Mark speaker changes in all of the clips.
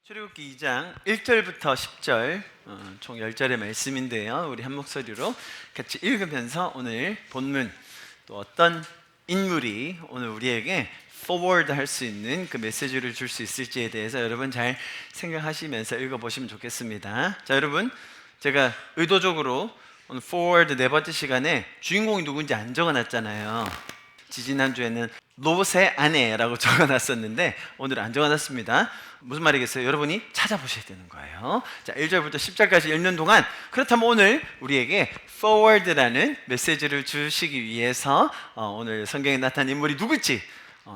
Speaker 1: 출애굽기 2장 1절부터 10절 총 10절의 말씀인데요. 우리 한 목소리로 같이 읽으면서 오늘 본문 또 어떤 인물이 오늘 우리에게 forward 할 수 있는 그 메시지를 줄 수 있을지에 대해서 여러분 잘 생각하시면서 읽어보시면 좋겠습니다. 자, 여러분, 제가 의도적으로 오늘 forward 네 번째 시간에 주인공이 누군지 안 적어놨잖아요. 지지난주에는 롯의 아내라고 적어놨었는데 오늘은 안 적어놨습니다. 무슨 말이겠어요? 여러분이 찾아보셔야 되는 거예요. 자, 1절부터 10절까지 읽는 동안, 그렇다면 오늘 우리에게 forward라는 메시지를 주시기 위해서 오늘 성경에 나타난 인물이 누굴지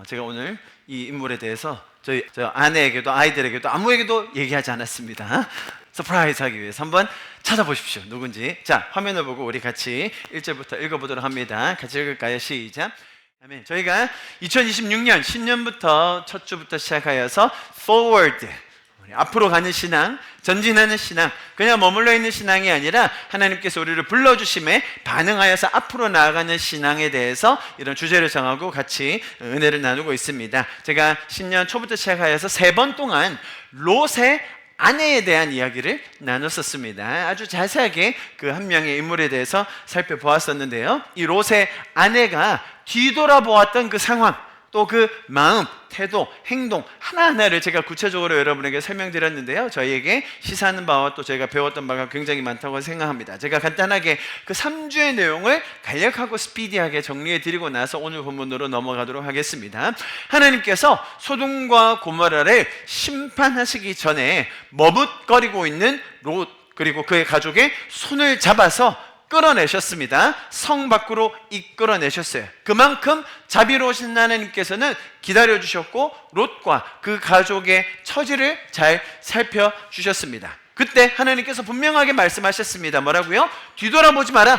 Speaker 1: 제가 오늘 이 인물에 대해서 저희 아내에게도 아이들에게도 아무에게도 얘기하지 않았습니다. 서프라이즈 하기 위해서 한번 찾아보십시오. 누군지. 자, 화면을 보고 우리 같이 1절부터 읽어보도록 합니다. 같이 읽을까요? 시작. 아멘. 저희가 2026년 신년부터 첫 주부터 시작하여서 forward, 앞으로 가는 신앙, 전진하는 신앙, 그냥 머물러 있는 신앙이 아니라 하나님께서 우리를 불러주심에 반응하여서 앞으로 나아가는 신앙에 대해서 이런 주제를 정하고 같이 은혜를 나누고 있습니다. 제가 신년 초부터 시작하여서 3번 동안 롯의 아내에 대한 이야기를 나눴었습니다. 아주 자세하게 그 한 명의 인물에 대해서 살펴보았었는데요. 이 롯의 아내가 뒤돌아보았던 그 상황, 또 그 마음, 태도, 행동 하나하나를 제가 구체적으로 여러분에게 설명드렸는데요. 저희에게 시사하는 바와 또 제가 배웠던 바가 굉장히 많다고 생각합니다. 제가 간단하게 그 3주의 내용을 간략하고 스피디하게 정리해 드리고 나서 오늘 본문으로 넘어가도록 하겠습니다. 하나님께서 소돔과 고모라를 심판하시기 전에 머뭇거리고 있는 롯, 그리고 그의 가족의 손을 잡아서 끌어내셨습니다. 성 밖으로 이끌어내셨어요. 그만큼 자비로우신 하나님께서는 기다려주셨고 롯과 그 가족의 처지를 잘 살펴주셨습니다. 그때 하나님께서 분명하게 말씀하셨습니다. 뭐라고요? 뒤돌아보지 마라,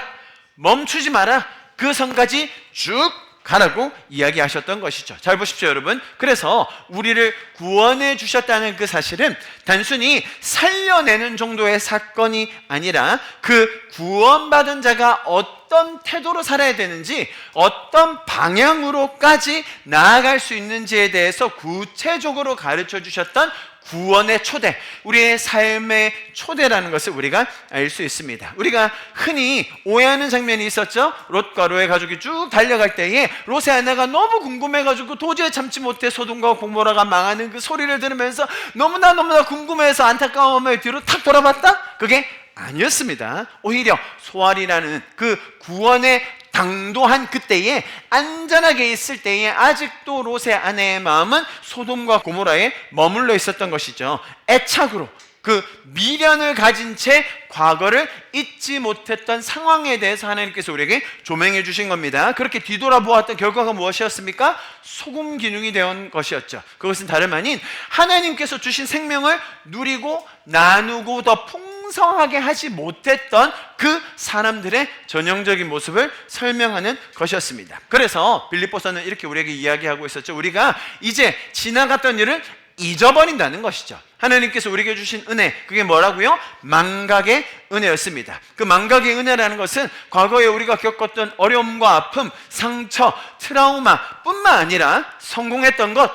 Speaker 1: 멈추지 마라, 그 성까지 쭉 가라고 이야기하셨던 것이죠. 잘 보십시오, 여러분. 그래서 우리를 구원해 주셨다는 그 사실은 단순히 살려내는 정도의 사건이 아니라 그 구원받은 자가 어떤 태도로 살아야 되는지, 어떤 방향으로까지 나아갈 수 있는지에 대해서 구체적으로 가르쳐 주셨던 구원의 초대, 우리의 삶의 초대라는 것을 우리가 알 수 있습니다. 우리가 흔히 오해하는 장면이 있었죠. 롯과 롯의 가족이 쭉 달려갈 때에 롯의 아내가 너무 궁금해가지고 도저히 참지 못해 소돔과 고모라가 망하는 그 소리를 들으면서 너무나 궁금해서 안타까움을 뒤로 탁 돌아봤다? 그게 아니었습니다. 오히려 소알이라는 그 구원의 당도한 그때에, 안전하게 있을 때에 아직도 롯의 아내의 마음은 소돔과 고모라에 머물러 있었던 것이죠. 애착으로 그 미련을 가진 채 과거를 잊지 못했던 상황에 대해서 하나님께서 우리에게 조명해 주신 겁니다. 그렇게 뒤돌아보았던 결과가 무엇이었습니까? 소금 기둥이 되온 것이었죠. 그것은 다름 아닌 하나님께서 주신 생명을 누리고 나누고 더 풍성하게 하지 못했던 그 사람들의 전형적인 모습을 설명하는 것이었습니다. 그래서 빌립보서는 이렇게 우리에게 이야기하고 있었죠. 우리가 이제 지나갔던 일을 잊어버린다는 것이죠. 하나님께서 우리에게 주신 은혜, 그게 뭐라고요? 망각의 은혜였습니다. 그 망각의 은혜라는 것은 과거에 우리가 겪었던 어려움과 아픔, 상처, 트라우마 뿐만 아니라 성공했던 것,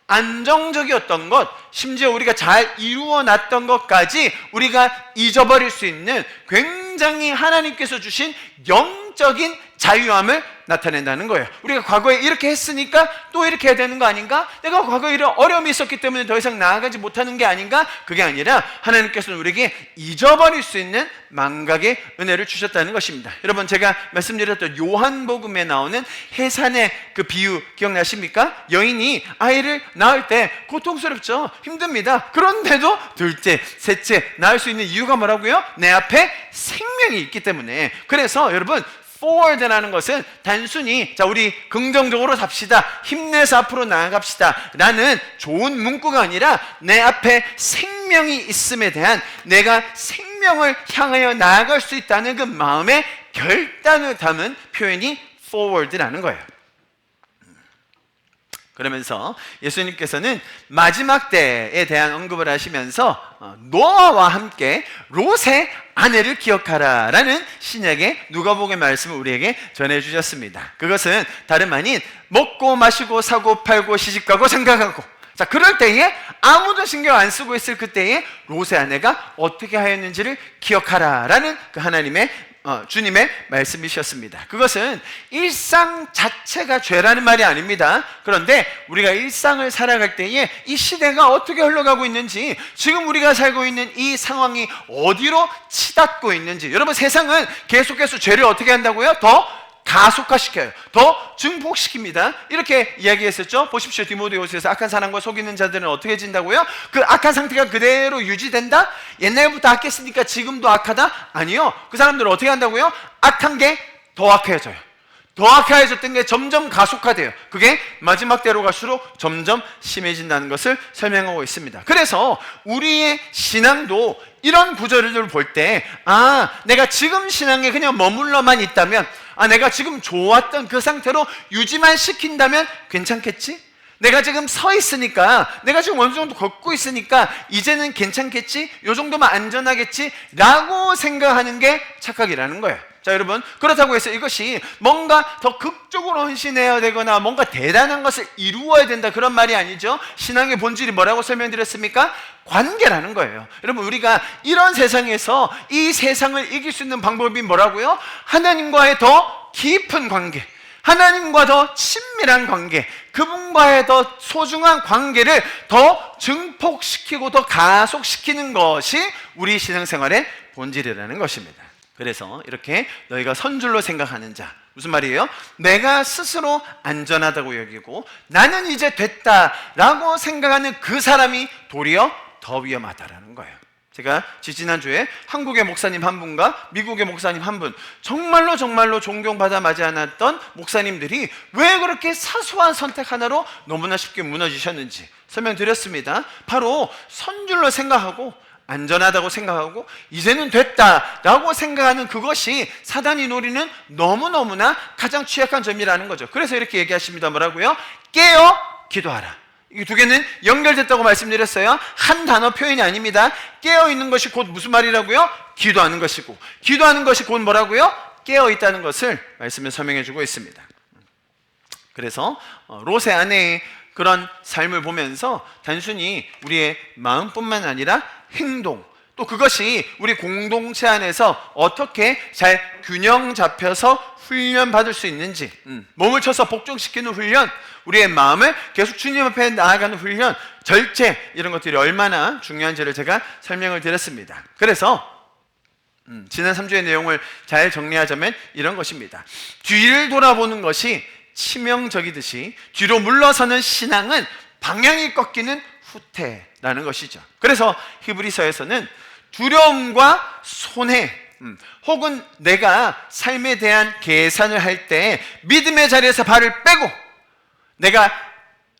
Speaker 1: 안정적이었던 것, 심지어 우리가 잘 이루어놨던 것까지 우리가 잊어버릴 수 있는 굉장히 하나님께서 주신 영적인 자유함을 나타낸다는 거예요. 우리가 과거에 이렇게 했으니까 또 이렇게 해야 되는 거 아닌가? 내가 과거에 이런 어려움이 있었기 때문에 더 이상 나아가지 못하는 게 아닌가? 그게 아니라 하나님께서는 우리에게 잊어버릴 수 있는 망각의 은혜를 주셨다는 것입니다. 여러분, 제가 말씀드렸던 요한복음에 나오는 해산의 그 비유 기억나십니까? 여인이 아이를 낳을 때 고통스럽죠. 힘듭니다. 그런데도 둘째, 셋째 낳을 수 있는 이유가 뭐라고요? 내 앞에 생명이 있기 때문에. 그래서 여러분, forward라는 것은 단순히 자, 우리 긍정적으로 삽시다, 힘내서 앞으로 나아갑시다 라는 좋은 문구가 아니라 내 앞에 생명이 있음에 대한, 내가 생명을 향하여 나아갈 수 있다는 그 마음의 결단을 담은 표현이 forward라는 거예요. 그러면서 예수님께서는 마지막 때에 대한 언급을 하시면서 노아와 함께 롯의 아내를 기억하라 라는 신약의 누가복음의 말씀을 우리에게 전해주셨습니다. 그것은 다름 아닌 먹고 마시고 사고 팔고 시집가고 장가가고 자, 그럴 때에 아무도 신경 안 쓰고 있을 그때에 롯의 아내가 어떻게 하였는지를 기억하라라는 그 하나님의 주님의 말씀이셨습니다. 그것은 일상 자체가 죄라는 말이 아닙니다. 그런데 우리가 일상을 살아갈 때에 이 시대가 어떻게 흘러가고 있는지, 지금 우리가 살고 있는 이 상황이 어디로 치닫고 있는지, 여러분, 세상은 계속해서 죄를 어떻게 한다고요? 더 가속화시켜요. 더 증폭시킵니다. 이렇게 이야기했었죠. 보십시오. 디모데후서에서 악한 사람과 속이는 자들은 어떻게 진다고요? 그 악한 상태가 그대로 유지된다? 옛날부터 악했으니까 지금도 악하다? 아니요. 그 사람들은 어떻게 한다고요? 악한 게 더 악해져요. 더 악해졌던 게 점점 가속화돼요. 그게 마지막 때로 갈수록 점점 심해진다는 것을 설명하고 있습니다. 그래서 우리의 신앙도 이런 구절을 볼 때, 내가 지금 신앙에 그냥 머물러만 있다면, 내가 지금 좋았던 그 상태로 유지만 시킨다면 괜찮겠지? 내가 지금 서 있으니까, 내가 지금 어느 정도 걷고 있으니까 이제는 괜찮겠지? 요 정도면 안전하겠지? 라고 생각하는 게 착각이라는 거예요. 자, 여러분, 그렇다고 해서 이것이 뭔가 더 극적으로 헌신해야 되거나 뭔가 대단한 것을 이루어야 된다, 그런 말이 아니죠. 신앙의 본질이 뭐라고 설명드렸습니까? 관계라는 거예요. 여러분, 우리가 이런 세상에서 이 세상을 이길 수 있는 방법이 뭐라고요? 하나님과의 더 깊은 관계, 하나님과 더 친밀한 관계, 그분과의 더 소중한 관계를 더 증폭시키고 더 가속시키는 것이 우리 신앙생활의 본질이라는 것입니다. 그래서 이렇게 너희가 선줄로 생각하는 자, 무슨 말이에요? 내가 스스로 안전하다고 여기고 나는 이제 됐다라고 생각하는 그 사람이 도리어 더 위험하다라는 거예요. 제가 지지난주에 한국의 목사님 한 분과 미국의 목사님 한 분, 정말로 존경받아 마지 않았던 목사님들이 왜 그렇게 사소한 선택 하나로 너무나 쉽게 무너지셨는지 설명드렸습니다. 바로 선줄로 생각하고 안전하다고 생각하고 이제는 됐다라고 생각하는 그것이 사단이 노리는 너무너무나 가장 취약한 점이라는 거죠. 그래서 이렇게 얘기하십니다. 뭐라고요? 깨어 기도하라. 이 두 개는 연결됐다고 말씀드렸어요. 한 단어 표현이 아닙니다. 깨어있는 것이 곧 무슨 말이라고요? 기도하는 것이고, 기도하는 것이 곧 뭐라고요? 깨어있다는 것을 말씀에 설명해 주고 있습니다. 그래서 롯의 아내의 그런 삶을 보면서 단순히 우리의 마음뿐만 아니라 행동, 또 그것이 우리 공동체 안에서 어떻게 잘 균형 잡혀서 훈련받을 수 있는지, 몸을 쳐서 복종시키는 훈련, 우리의 마음을 계속 주님 앞에 나아가는 훈련, 절제, 이런 것들이 얼마나 중요한지를 제가 설명을 드렸습니다. 그래서 지난 3주의 내용을 잘 정리하자면 이런 것입니다. 뒤를 돌아보는 것이 치명적이듯이 뒤로 물러서는 신앙은 방향이 꺾이는 후퇴라는 것이죠. 그래서 히브리서에서는 두려움과 손해, 혹은 내가 삶에 대한 계산을 할 때 믿음의 자리에서 발을 빼고 내가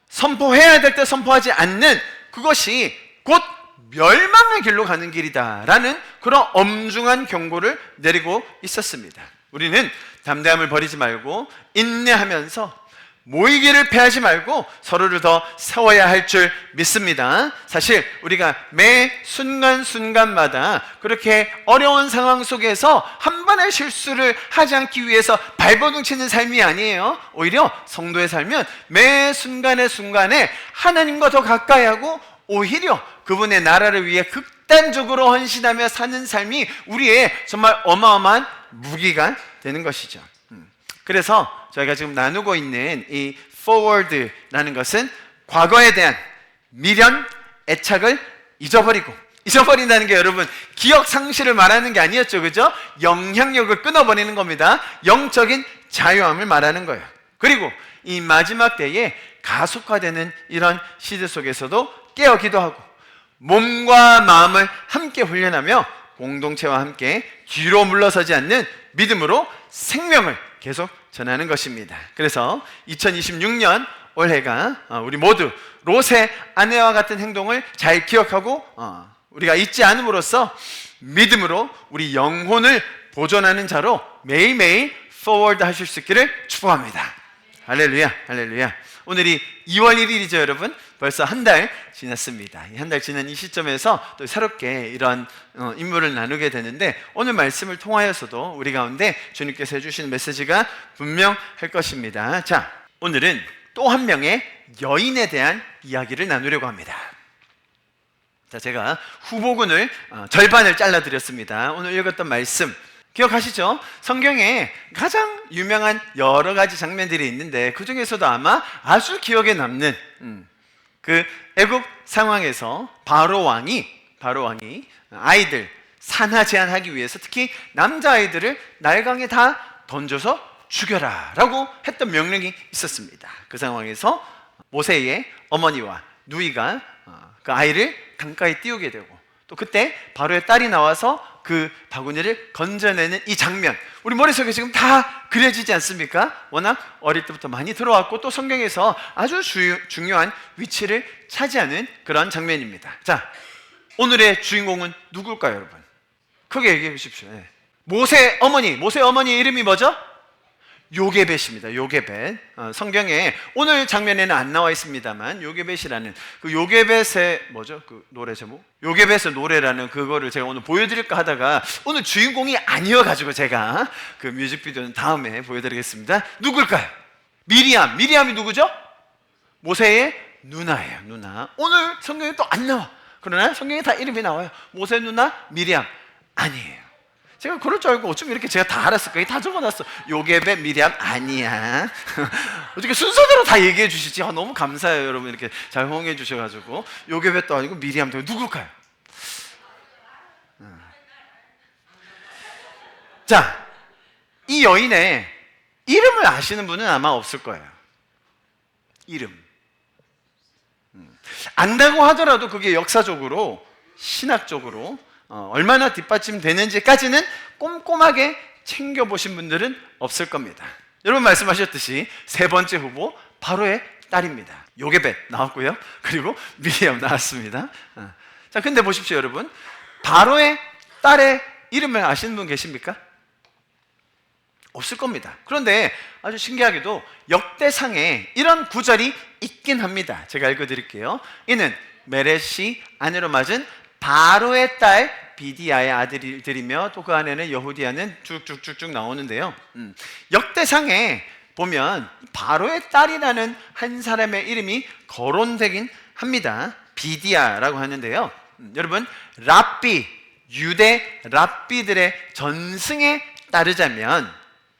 Speaker 1: 선포해야 될 때 선포하지 않는 그것이 곧 멸망의 길로 가는 길이다라는 그런 엄중한 경고를 내리고 있었습니다. 우리는 담대함을 버리지 말고 인내하면서 모이기를 패하지 말고 서로를 더 세워야 할 줄 믿습니다. 사실 우리가 매 순간순간마다 그렇게 어려운 상황 속에서 한 번의 실수를 하지 않기 위해서 발버둥 치는 삶이 아니에요. 오히려 성도의 삶은 매 순간의 순간에 하나님과 더 가까이 하고 오히려 그분의 나라를 위해 극단적으로 헌신하며 사는 삶이 우리의 정말 어마어마한 무기가 되는 것이죠. 그래서 저희가 지금 나누고 있는 이 forward라는 것은 과거에 대한 미련, 애착을 잊어버린다는 게 여러분 기억 상실을 말하는 게 아니었죠, 그죠? 영향력을 끊어버리는 겁니다. 영적인 자유함을 말하는 거예요. 그리고 이 마지막 때에 가속화되는 이런 시대 속에서도 깨어 기도하고 몸과 마음을 함께 훈련하며 공동체와 함께 뒤로 물러서지 않는 믿음으로 생명을 계속 전하는 것입니다. 그래서 2026년 올해가 우리 모두 롯의 아내와 같은 행동을 잘 기억하고 우리가 잊지 않음으로써 믿음으로 우리 영혼을 보존하는 자로 매일매일 forward 하실 수 있기를 축복합니다. 할렐루야, 할렐루야. 오늘이 2월 1일이죠, 여러분. 벌써 한 달 지났습니다. 한 달 지난 이 시점에서 또 새롭게 이런 임무를 나누게 되는데 오늘 말씀을 통하여서도 우리 가운데 주님께서 해주시는 메시지가 분명할 것입니다. 자, 오늘은 또 한 명의 여인에 대한 이야기를 나누려고 합니다. 자, 제가 후보군을 절반을 잘라드렸습니다. 오늘 읽었던 말씀 기억하시죠? 성경에 가장 유명한 여러 가지 장면들이 있는데 그 중에서도 아마 아주 기억에 남는 그 애굽 상황에서 바로 왕이 아이들 산하 제한하기 위해서 특히 남자아이들을 날강에 다 던져서 죽여라 라고 했던 명령이 있었습니다. 그 상황에서 모세의 어머니와 누이가 그 아이를 강가에 띄우게 되고 또 그때 바로의 딸이 나와서 그 바구니를 건져내는 이 장면, 우리 머릿속에 지금 다 그려지지 않습니까? 워낙 어릴 때부터 많이 들어왔고 또 성경에서 아주 중요한 위치를 차지하는 그런 장면입니다. 자, 오늘의 주인공은 누굴까요, 여러분? 크게 얘기해 주십시오. 네. 모세의 어머니 이름이 뭐죠? 요게벳입니다. 요게벳. 성경에 오늘 장면에는 안 나와 있습니다만 요게벳이라는 그 요게벳의 뭐죠? 그 노래 제목? 요게벳의 노래라는 그거를 제가 오늘 보여드릴까 하다가 오늘 주인공이 아니어가지고 제가 그 뮤직비디오는 다음에 보여드리겠습니다. 누굴까요? 미리암이 누구죠? 모세의 누나예요. 누나. 오늘 성경에 또 안 나와. 그러나 성경에 다 이름이 나와요. 모세 누나 미리암 아니에요. 제가 그럴 줄 알고 어쩜 이렇게 제가 다 알았을까? 다 적어놨어. 요게벳 미리암 아니야. 어떻게 순서대로 다 얘기해 주시지? 너무 감사해요, 여러분. 이렇게 잘 호응해 주셔가지고. 요게벳도 아니고 미리암도 누굴까요? 자, 이 여인의 이름을 아시는 분은 아마 없을 거예요. 이름. 안다고 하더라도 그게 역사적으로, 신학적으로 얼마나 뒷받침되는지까지는 꼼꼼하게 챙겨보신 분들은 없을 겁니다. 여러분 말씀하셨듯이 세 번째 후보 바로의 딸입니다. 요게벳 나왔고요. 그리고 미리암 나왔습니다. 자, 근데 보십시오, 여러분. 바로의 딸의 이름을 아시는 분 계십니까? 없을 겁니다. 그런데 아주 신기하게도 역대상에 이런 구절이 있긴 합니다. 제가 읽어드릴게요. 이는 메렛이 아내로 맞은 바로의 딸 비디아의 아들들이며 또 그 안에는 여후디아는 쭉쭉쭉쭉 나오는데요. 역대상에 보면 바로의 딸이라는 한 사람의 이름이 거론되긴 합니다. 비디아라고 하는데요. 여러분, 유대 랍비들의 전승에 따르자면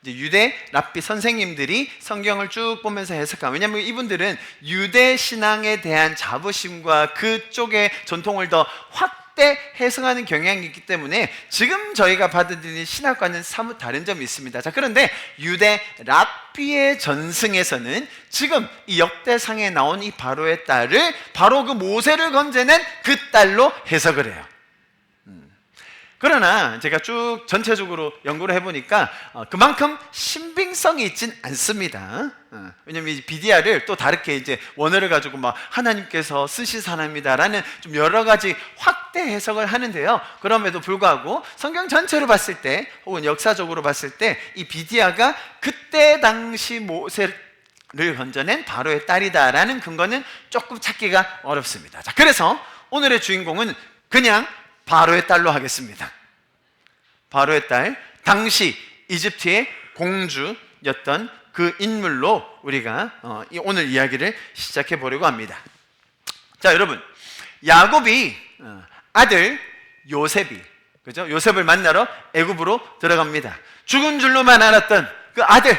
Speaker 1: 유대 랍비 선생님들이 성경을 쭉 보면서 해석하면, 왜냐하면 이분들은 유대 신앙에 대한 자부심과 그쪽의 전통을 더 확대 해석하는 경향이 있기 때문에 지금 저희가 받아들이는 신학과는 사뭇 다른 점이 있습니다. 자, 그런데 유대 랍비의 전승에서는 지금 이 역대상에 나온 이 바로의 딸을 바로 그 모세를 건져낸 그 딸로 해석을 해요. 그러나 제가 쭉 전체적으로 연구를 해보니까 그만큼 신빙성이 있진 않습니다. 왜냐면 이 비디아를 또 다르게 이제 원어를 가지고 막 하나님께서 쓰신 사람이다라는 좀 여러 가지 확대 해석을 하는데요. 그럼에도 불구하고 성경 전체로 봤을 때 혹은 역사적으로 봤을 때 이 비디아가 그때 당시 모세를 건져낸 바로의 딸이다라는 근거는 조금 찾기가 어렵습니다. 자, 그래서 오늘의 주인공은 그냥 바로의 딸로 하겠습니다. 바로의 딸, 당시 이집트의 공주였던 그 인물로 우리가 오늘 이야기를 시작해 보려고 합니다. 자, 여러분, 야곱이 아들 요셉이, 그죠? 요셉을 만나러 애굽으로 들어갑니다. 죽은 줄로만 알았던 그 아들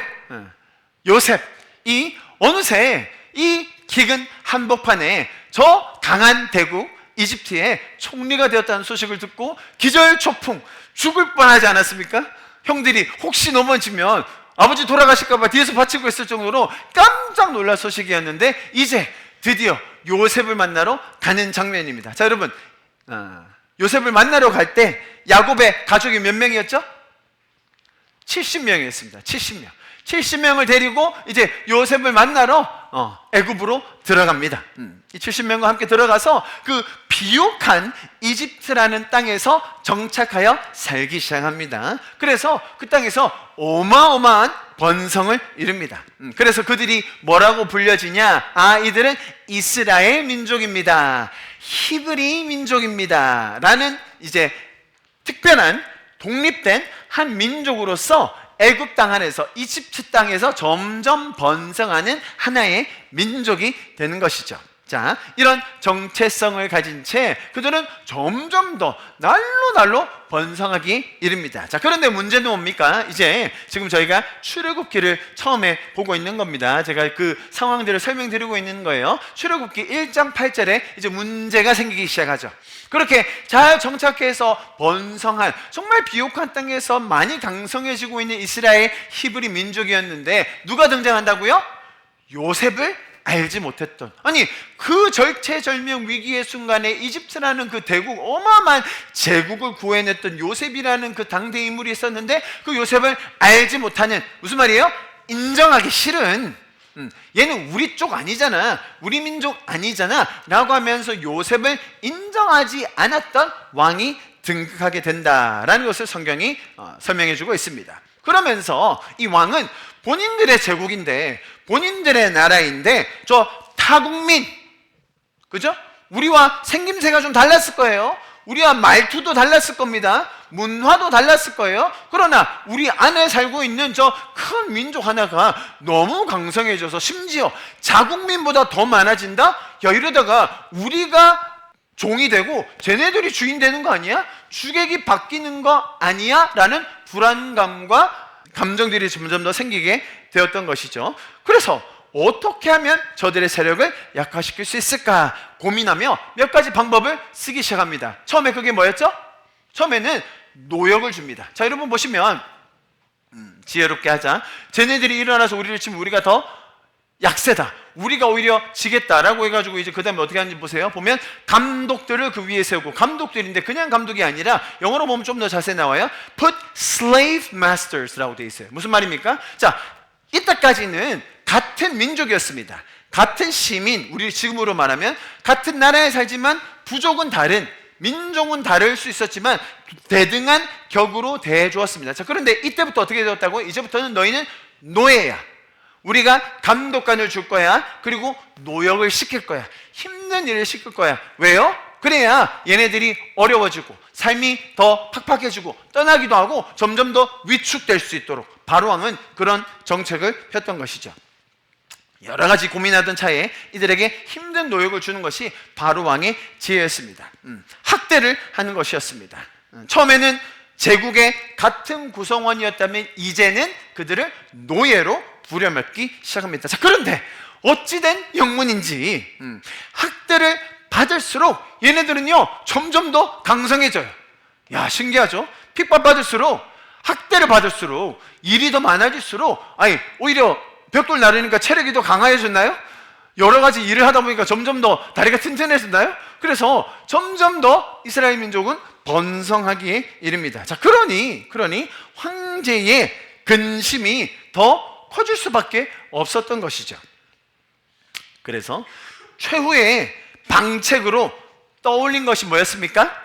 Speaker 1: 요셉이 어느새 이 기근 한복판에 저 강한 대국 이집트의 총리가 되었다는 소식을 듣고 기절초풍 죽을 뻔하지 않았습니까? 형들이 혹시 넘어지면 아버지 돌아가실까봐 뒤에서 받치고 있을 정도로 깜짝 놀랄 소식이었는데 이제 드디어 요셉을 만나러 가는 장면입니다. 자, 여러분, 요셉을 만나러 갈 때 야곱의 가족이 몇 명이었죠? 70명이었습니다. 70명. 70명을 데리고 이제 요셉을 만나러 애굽으로 들어갑니다. 이 70명과 함께 들어가서 그 비옥한 이집트라는 땅에서 정착하여 살기 시작합니다. 그래서 그 땅에서 어마어마한 번성을 이룹니다. 그래서 그들이 뭐라고 불려지냐? 이들은 이스라엘 민족입니다. 히브리 민족입니다. 라는 이제 특별한 독립된 한 민족으로서 애굽 땅 안에서, 이집트 땅에서 점점 번성하는 하나의 민족이 되는 것이죠. 자, 이런 정체성을 가진 채 그들은 점점 더 날로 번성하기 이릅니다. 자, 그런데 문제는 뭡니까? 이제 지금 저희가 출애굽기를 처음에 보고 있는 겁니다. 제가 그 상황들을 설명드리고 있는 거예요. 출애굽기 1장 8절에 이제 문제가 생기기 시작하죠. 그렇게 잘 정착해서 번성한, 정말 비옥한 땅에서 많이 강성해지고 있는 이스라엘 히브리 민족이었는데 누가 등장한다고요? 요셉을 알지 못했던, 아니 그 절체절명 위기의 순간에 이집트라는 그 대국, 어마어마한 제국을 구해냈던 요셉이라는 그 당대 인물이 있었는데 그 요셉을 알지 못하는, 무슨 말이에요? 인정하기 싫은, 얘는 우리 쪽 아니잖아, 우리 민족 아니잖아 라고 하면서 요셉을 인정하지 않았던 왕이 등극하게 된다라는 것을 성경이 설명해 주고 있습니다. 그러면서 이 왕은 본인들의 제국인데, 본인들의 나라인데 저 타국민, 그죠? 우리와 생김새가 좀 달랐을 거예요. 우리와 말투도 달랐을 겁니다. 문화도 달랐을 거예요. 그러나 우리 안에 살고 있는 저 큰 민족 하나가 너무 강성해져서 심지어 자국민보다 더 많아진다? 야, 이러다가 우리가 종이 되고 쟤네들이 주인 되는 거 아니야? 주객이 바뀌는 거 아니야? 라는 불안감과 감정들이 점점 더 생기게 되었던 것이죠. 그래서 어떻게 하면 저들의 세력을 약화시킬 수 있을까 고민하며 몇 가지 방법을 쓰기 시작합니다. 처음에 그게 뭐였죠? 처음에는 노역을 줍니다. 자, 여러분 보시면 지혜롭게 하자. 쟤네들이 일어나서 우리를 치면 우리가 더 약세다, 우리가 오히려 지겠다라고 해가지고 이제 그 다음에 어떻게 하는지 보세요. 보면 감독들을 그 위에 세우고, 감독들인데 그냥 감독이 아니라 영어로 보면 좀 더 자세히 나와요. Put slave masters라고 되어 있어요. 무슨 말입니까? 자, 이때까지는 같은 민족이었습니다. 같은 시민, 우리 지금으로 말하면 같은 나라에 살지만 부족은 다른, 민족은 다를 수 있었지만 대등한 격으로 대해주었습니다. 자, 그런데 이때부터 어떻게 되었다고? 이제부터는 너희는 노예야. 우리가 감독관을 줄 거야. 그리고 노역을 시킬 거야. 힘든 일을 시킬 거야. 왜요? 그래야 얘네들이 어려워지고 삶이 더 팍팍해지고 떠나기도 하고 점점 더 위축될 수 있도록 바로왕은 그런 정책을 폈던 것이죠. 여러 가지 고민하던 차에 이들에게 힘든 노역을 주는 것이 바로왕의 지혜였습니다. 학대를 하는 것이었습니다. 처음에는 제국의 같은 구성원이었다면 이제는 그들을 노예로 부려먹기 시작합니다. 자, 그런데 어찌된 영문인지 학대를 받을수록 얘네들은요 점점 더 강성해져요. 야, 신기하죠? 핍박받을수록, 학대를 받을수록, 일이 더 많아질수록, 아니 오히려 벽돌 나르니까 체력이 더 강화해졌나요? 여러 가지 일을 하다 보니까 점점 더 다리가 튼튼해졌나요? 그래서 점점 더 이스라엘 민족은 번성하기에 이릅니다. 자, 그러니 황제의 근심이 더 커질 수밖에 없었던 것이죠. 그래서 최후의 방책으로 떠올린 것이 뭐였습니까?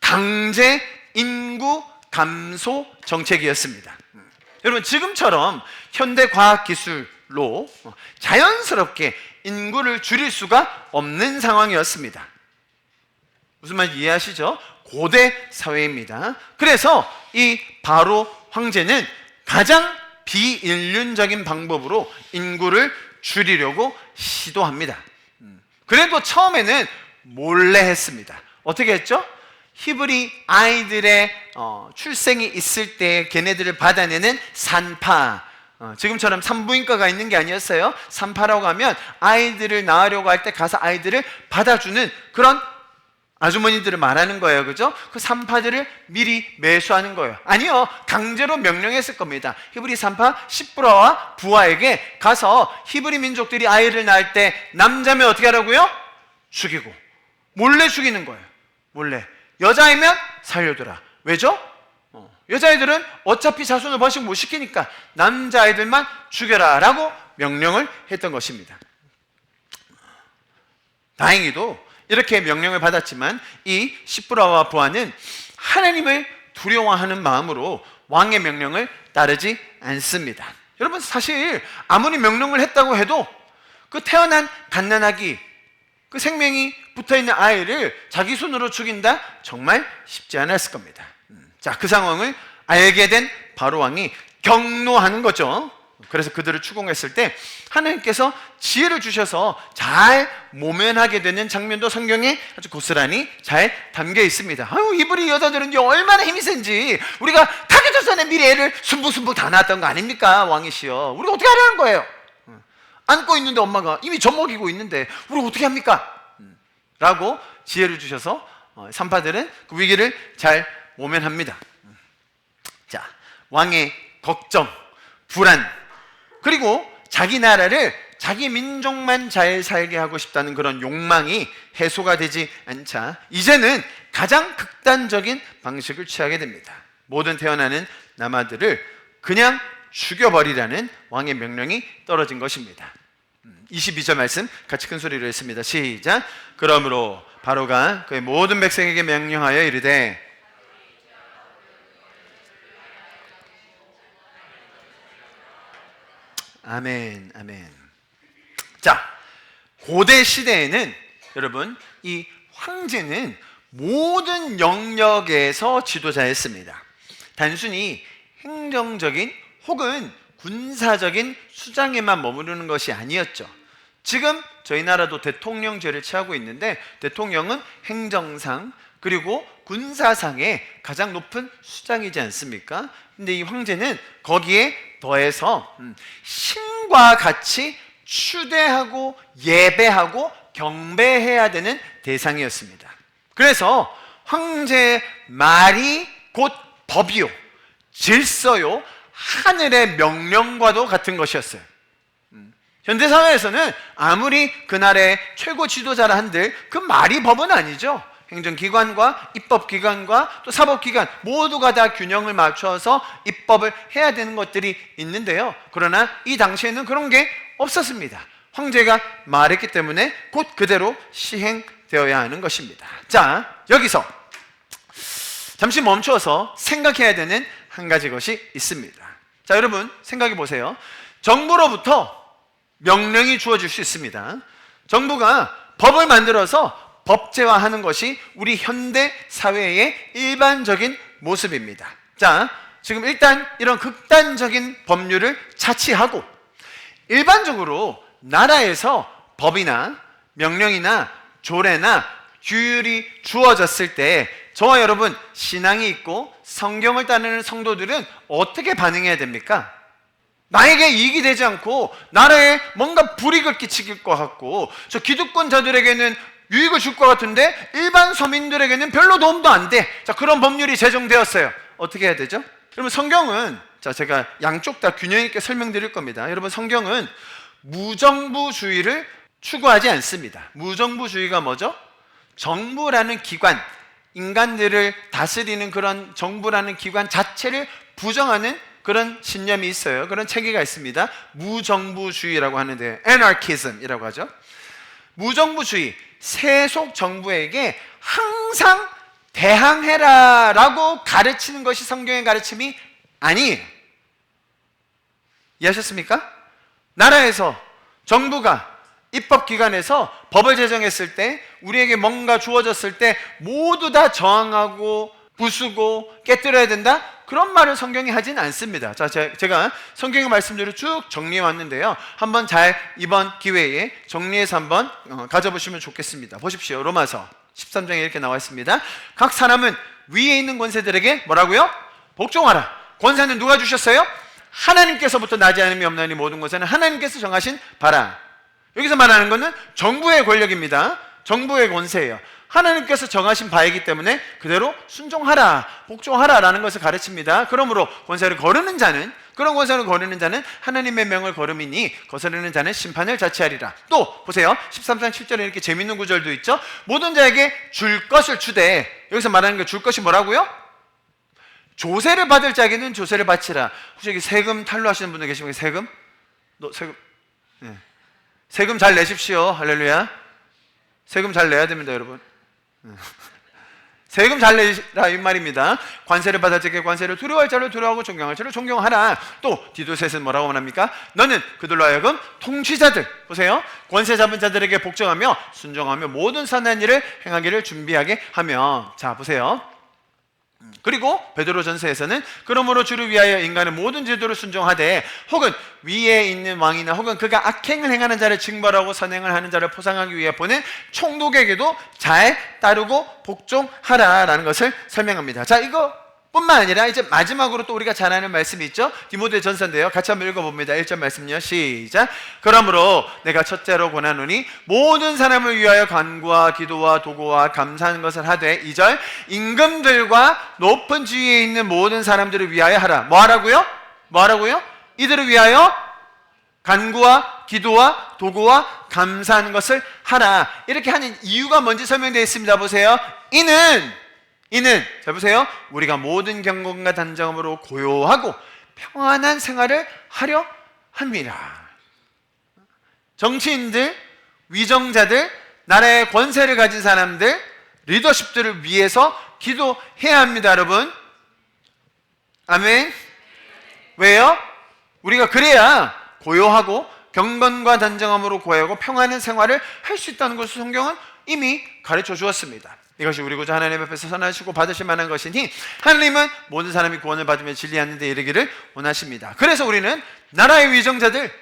Speaker 1: 강제 인구 감소 정책이었습니다. 여러분, 지금처럼 현대 과학 기술로 자연스럽게 인구를 줄일 수가 없는 상황이었습니다. 무슨 말인지 이해하시죠? 고대 사회입니다. 그래서 이 바로 황제는 가장 비인륜적인 방법으로 인구를 줄이려고 시도합니다. 그래도 처음에는 몰래 했습니다. 어떻게 했죠? 히브리 아이들의 출생이 있을 때 걔네들을 받아내는 산파, 지금처럼 산부인과가 있는 게 아니었어요. 산파라고 하면 아이들을 낳으려고 할 때 가서 아이들을 받아주는 그런 아주머니들을 말하는 거예요. 그죠? 그 산파들을 미리 매수하는 거예요. 아니요, 강제로 명령했을 겁니다. 히브리 산파 시브라와 부하에게 가서 히브리 민족들이 아이를 낳을 때 남자면 어떻게 하라고요? 죽이고, 몰래 죽이는 거예요. 몰래. 여자이면 살려두라. 왜죠? 여자아이들은 어차피 자손을 번식 못 시키니까 남자아이들만 죽여라 라고 명령을 했던 것입니다. 다행히도 이렇게 명령을 받았지만 이 시브라와 부하는 하나님을 두려워하는 마음으로 왕의 명령을 따르지 않습니다. 여러분, 사실 아무리 명령을 했다고 해도 그 태어난 갓난아기, 그 생명이 붙어있는 아이를 자기 손으로 죽인다? 정말 쉽지 않았을 겁니다. 자, 그 상황을 알게 된 바로왕이 경노하는 거죠. 그래서 그들을 추궁했을 때 하나님께서 지혜를 주셔서 잘 모면하게 되는 장면도 성경에 아주 고스란히 잘 담겨 있습니다. 아유, 이브리 여자들은 얼마나 힘이 센지, 우리가 타겟조선의 미래를 순부순부 다 낳았던 거 아닙니까? 왕이시여, 우리가 어떻게 하려는 거예요? 안고 있는데 엄마가 이미 젖먹이고 있는데 우리 어떻게 합니까? 라고 지혜를 주셔서 산파들은 그 위기를 잘 모면합니다. 자, 왕의 걱정, 불안, 그리고 자기 나라를 자기 민족만 잘 살게 하고 싶다는 그런 욕망이 해소가 되지 않자 이제는 가장 극단적인 방식을 취하게 됩니다. 모든 태어나는 남아들을 그냥 죽여버리라는 왕의 명령이 떨어진 것입니다. 22절 말씀 같이 큰 소리로 했습니다. 시작. 그러므로 바로가 그의 모든 백성에게 명령하여 이르되 아멘, 아멘. 자, 고대 시대에는 여러분 이 황제는 모든 영역에서 지도자였습니다. 단순히 행정적인 혹은 군사적인 수장에만 머무르는 것이 아니었죠. 지금 저희 나라도 대통령제를 취하고 있는데 대통령은 행정상 그리고 군사상의 가장 높은 수장이지 않습니까? 근데 이 황제는 거기에 더해서 신과 같이 추대하고 예배하고 경배해야 되는 대상이었습니다. 그래서 황제의 말이 곧 법이요, 질서요, 하늘의 명령과도 같은 것이었어요. 현대사회에서는 아무리 그날의 최고 지도자라 한들 그 말이 법은 아니죠. 행정기관과 입법기관과 또 사법기관 모두가 다 균형을 맞춰서 입법을 해야 되는 것들이 있는데요. 그러나 이 당시에는 그런 게 없었습니다. 황제가 말했기 때문에 곧 그대로 시행되어야 하는 것입니다. 자, 여기서 잠시 멈춰서 생각해야 되는 한 가지 것이 있습니다. 자, 여러분 생각해 보세요. 정부로부터 명령이 주어질 수 있습니다. 정부가 법을 만들어서 법제화하는 것이 우리 현대 사회의 일반적인 모습입니다. 자, 지금 일단 이런 극단적인 법률을 차치하고 일반적으로 나라에서 법이나 명령이나 조례나 규율이 주어졌을 때 저와 여러분 신앙이 있고 성경을 따르는 성도들은 어떻게 반응해야 됩니까? 나에게 이익이 되지 않고 나라에 뭔가 불이익을 끼칠 것 같고 저 기득권자들에게는 유익을 줄 것 같은데 일반 서민들에게는 별로 도움도 안 돼. 자, 그런 법률이 제정되었어요. 어떻게 해야 되죠? 여러분 성경은, 자, 제가 양쪽 다 균형 있게 설명드릴 겁니다. 여러분 성경은 무정부주의를 추구하지 않습니다. 무정부주의가 뭐죠? 정부라는 기관, 인간들을 다스리는 그런 정부라는 기관 자체를 부정하는 그런 신념이 있어요. 그런 체계가 있습니다. 무정부주의라고 하는데 anarchism이라고 하죠. 무정부주의, 세속 정부에게 항상 대항해라 라고 가르치는 것이 성경의 가르침이 아니에요. 이해하셨습니까? 나라에서 정부가 입법기관에서 법을 제정했을 때 우리에게 뭔가 주어졌을 때 모두 다 저항하고 부수고 깨뜨려야 된다? 그런 말을 성경이 하진 않습니다. 자, 제가 성경의 말씀들을 쭉 정리해 왔는데요. 한번 잘 이번 기회에 정리해서 한번 가져보시면 좋겠습니다. 보십시오. 로마서 13장에 이렇게 나와 있습니다. 각 사람은 위에 있는 권세들에게 뭐라고요? 복종하라. 권세는 누가 주셨어요? 하나님께서부터 나지 않음이 없나니 모든 권세는 하나님께서 정하신 바라. 여기서 말하는 것은 정부의 권력입니다. 정부의 권세예요. 하나님께서 정하신 바이기 때문에 그대로 순종하라, 복종하라 라는 것을 가르칩니다. 그러므로 권세를 거르는 자는, 그런 권세를 거르는 자는 하나님의 명을 거름이니 거스르는 자는 심판을 자취하리라. 또 보세요. 13장 7절에 이렇게 재밌는 구절도 있죠. 모든 자에게 줄 것을 주되, 여기서 말하는 게 줄 것이 뭐라고요? 조세를 받을 자에게는 조세를 바치라. 혹시 여기 세금 탈루하시는 분들 계시면 세금? 네. 세금 잘 내십시오. 할렐루야. 세금 잘 내야 됩니다, 여러분. 세금 잘 내라 이 말입니다. 관세를 받을 자에게 관세를, 두려워할 자를 두려워하고 존경할 자를 존경하라. 또 디도셋은 뭐라고 말합니까? 너는 그들로 하여금 통치자들, 보세요, 권세 잡은 자들에게 복종하며 순종하며 모든 선한 일을 행하기를 준비하게 하며. 자, 보세요. 그리고 베드로전서에서는 그러므로 주를 위하여 인간은 모든 제도를 순종하되 혹은 위에 있는 왕이나 혹은 그가 악행을 행하는 자를 징벌하고 선행을 하는 자를 포상하기 위해 보낸 총독에게도 잘 따르고 복종하라라는 것을 설명합니다. 자, 이거 뿐만 아니라 이제 마지막으로 또 우리가 잘 아는 말씀이 있죠. 디모데전서인데요. 같이 한번 읽어봅니다. 1절 말씀요. 시작. 그러므로 내가 첫째로 권하노니 모든 사람을 위하여 간구와 기도와 도구와 감사하는 것을 하되 2절 임금들과 높은 지위에 있는 모든 사람들을 위하여 하라. 뭐 하라고요? 뭐 하라고요? 이들을 위하여 간구와 기도와 도구와 감사하는 것을 하라. 이렇게 하는 이유가 뭔지 설명되어 있습니다. 보세요. 이는 잘 보세요. 우리가 모든 경건과 단정함으로 고요하고 평안한 생활을 하려 함이라. 정치인들, 위정자들, 나라의 권세를 가진 사람들, 리더십들을 위해서 기도해야 합니다, 여러분. 아멘. 왜요? 우리가 그래야 고요하고 경건과 단정함으로 고요하고 평안한 생활을 할 수 있다는 것을 성경은 이미 가르쳐 주었습니다. 이것이 우리 구주 하나님 앞에서 선하시고 받으실 만한 것이니 하나님은 모든 사람이 구원을 받으며 진리하는 데 이르기를 원하십니다. 그래서 우리는 나라의 위정자들,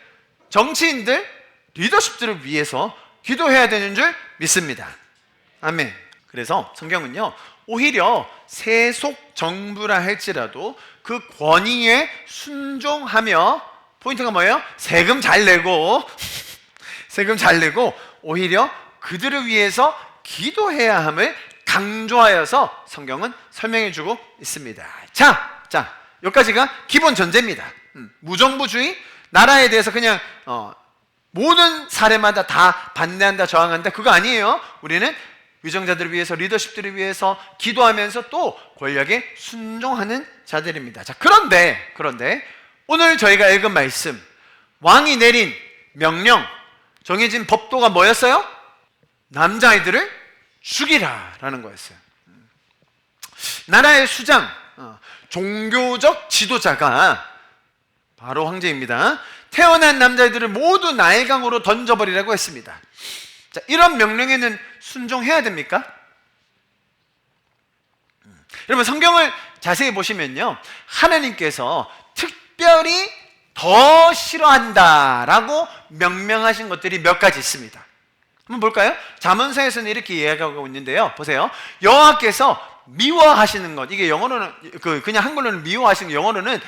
Speaker 1: 정치인들, 리더십들을 위해서 기도해야 되는 줄 믿습니다. 아멘. 그래서 성경은요, 오히려 세속 정부라 할지라도 그 권위에 순종하며, 포인트가 뭐예요? 세금 잘 내고 오히려 그들을 위해서 기도해야 함을 강조하여서 성경은 설명해 주고 있습니다. 자, 여기까지가 기본 전제입니다. 무정부주의, 나라에 대해서 그냥 모든 사례마다 다 반대한다, 저항한다, 그거 아니에요. 우리는 위정자들을 위해서, 리더십들을 위해서 기도하면서 또 권력에 순종하는 자들입니다. 자, 그런데 오늘 저희가 읽은 말씀, 왕이 내린 명령, 정해진 법도가 뭐였어요? 남자아이들을 죽이라라는 거였어요. 나라의 수장, 종교적 지도자가 바로 황제입니다. 태어난 남자아이들을 모두 나일강으로 던져버리라고 했습니다. 자, 이런 명령에는 순종해야 됩니까? 여러분, 성경을 자세히 보시면요, 하나님께서 특별히 더 싫어한다라고 명명하신 것들이 몇 가지 있습니다. 한번 볼까요? 잠언서에서는 이렇게 이야기하고 있는데요. 보세요. 여호와께서 미워하시는 것, 이게 영어로는 그냥 한글로는 미워하시는, 영어로는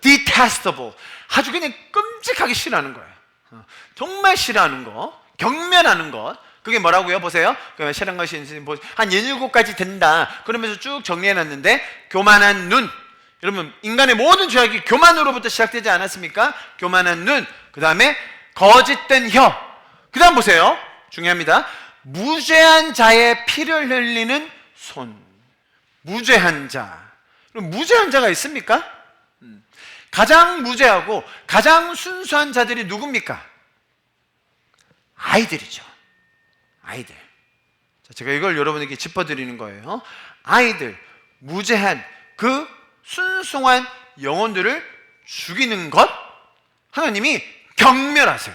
Speaker 1: detestable, 아주 그냥 끔찍하게 싫어하는 거예요. 정말 싫어하는 거, 경멸하는 것. 그게 뭐라고요? 보세요. 싫어하는 것이 한 17가지 된다. 그러면서 쭉 정리해놨는데, 교만한 눈. 여러분, 인간의 모든 죄악이 교만으로부터 시작되지 않았습니까? 교만한 눈. 그 다음에 거짓된 혀. 그 다음 보세요. 중요합니다. 무죄한 자의 피를 흘리는 손. 무죄한 자. 그럼 무죄한 자가 있습니까? 가장 무죄하고 가장 순수한 자들이 누굽니까? 아이들이죠. 아이들. 자, 제가 이걸 여러분에게 짚어드리는 거예요. 아이들, 무죄한 그 순수한 영혼들을 죽이는 것, 하나님이 경멸하세요.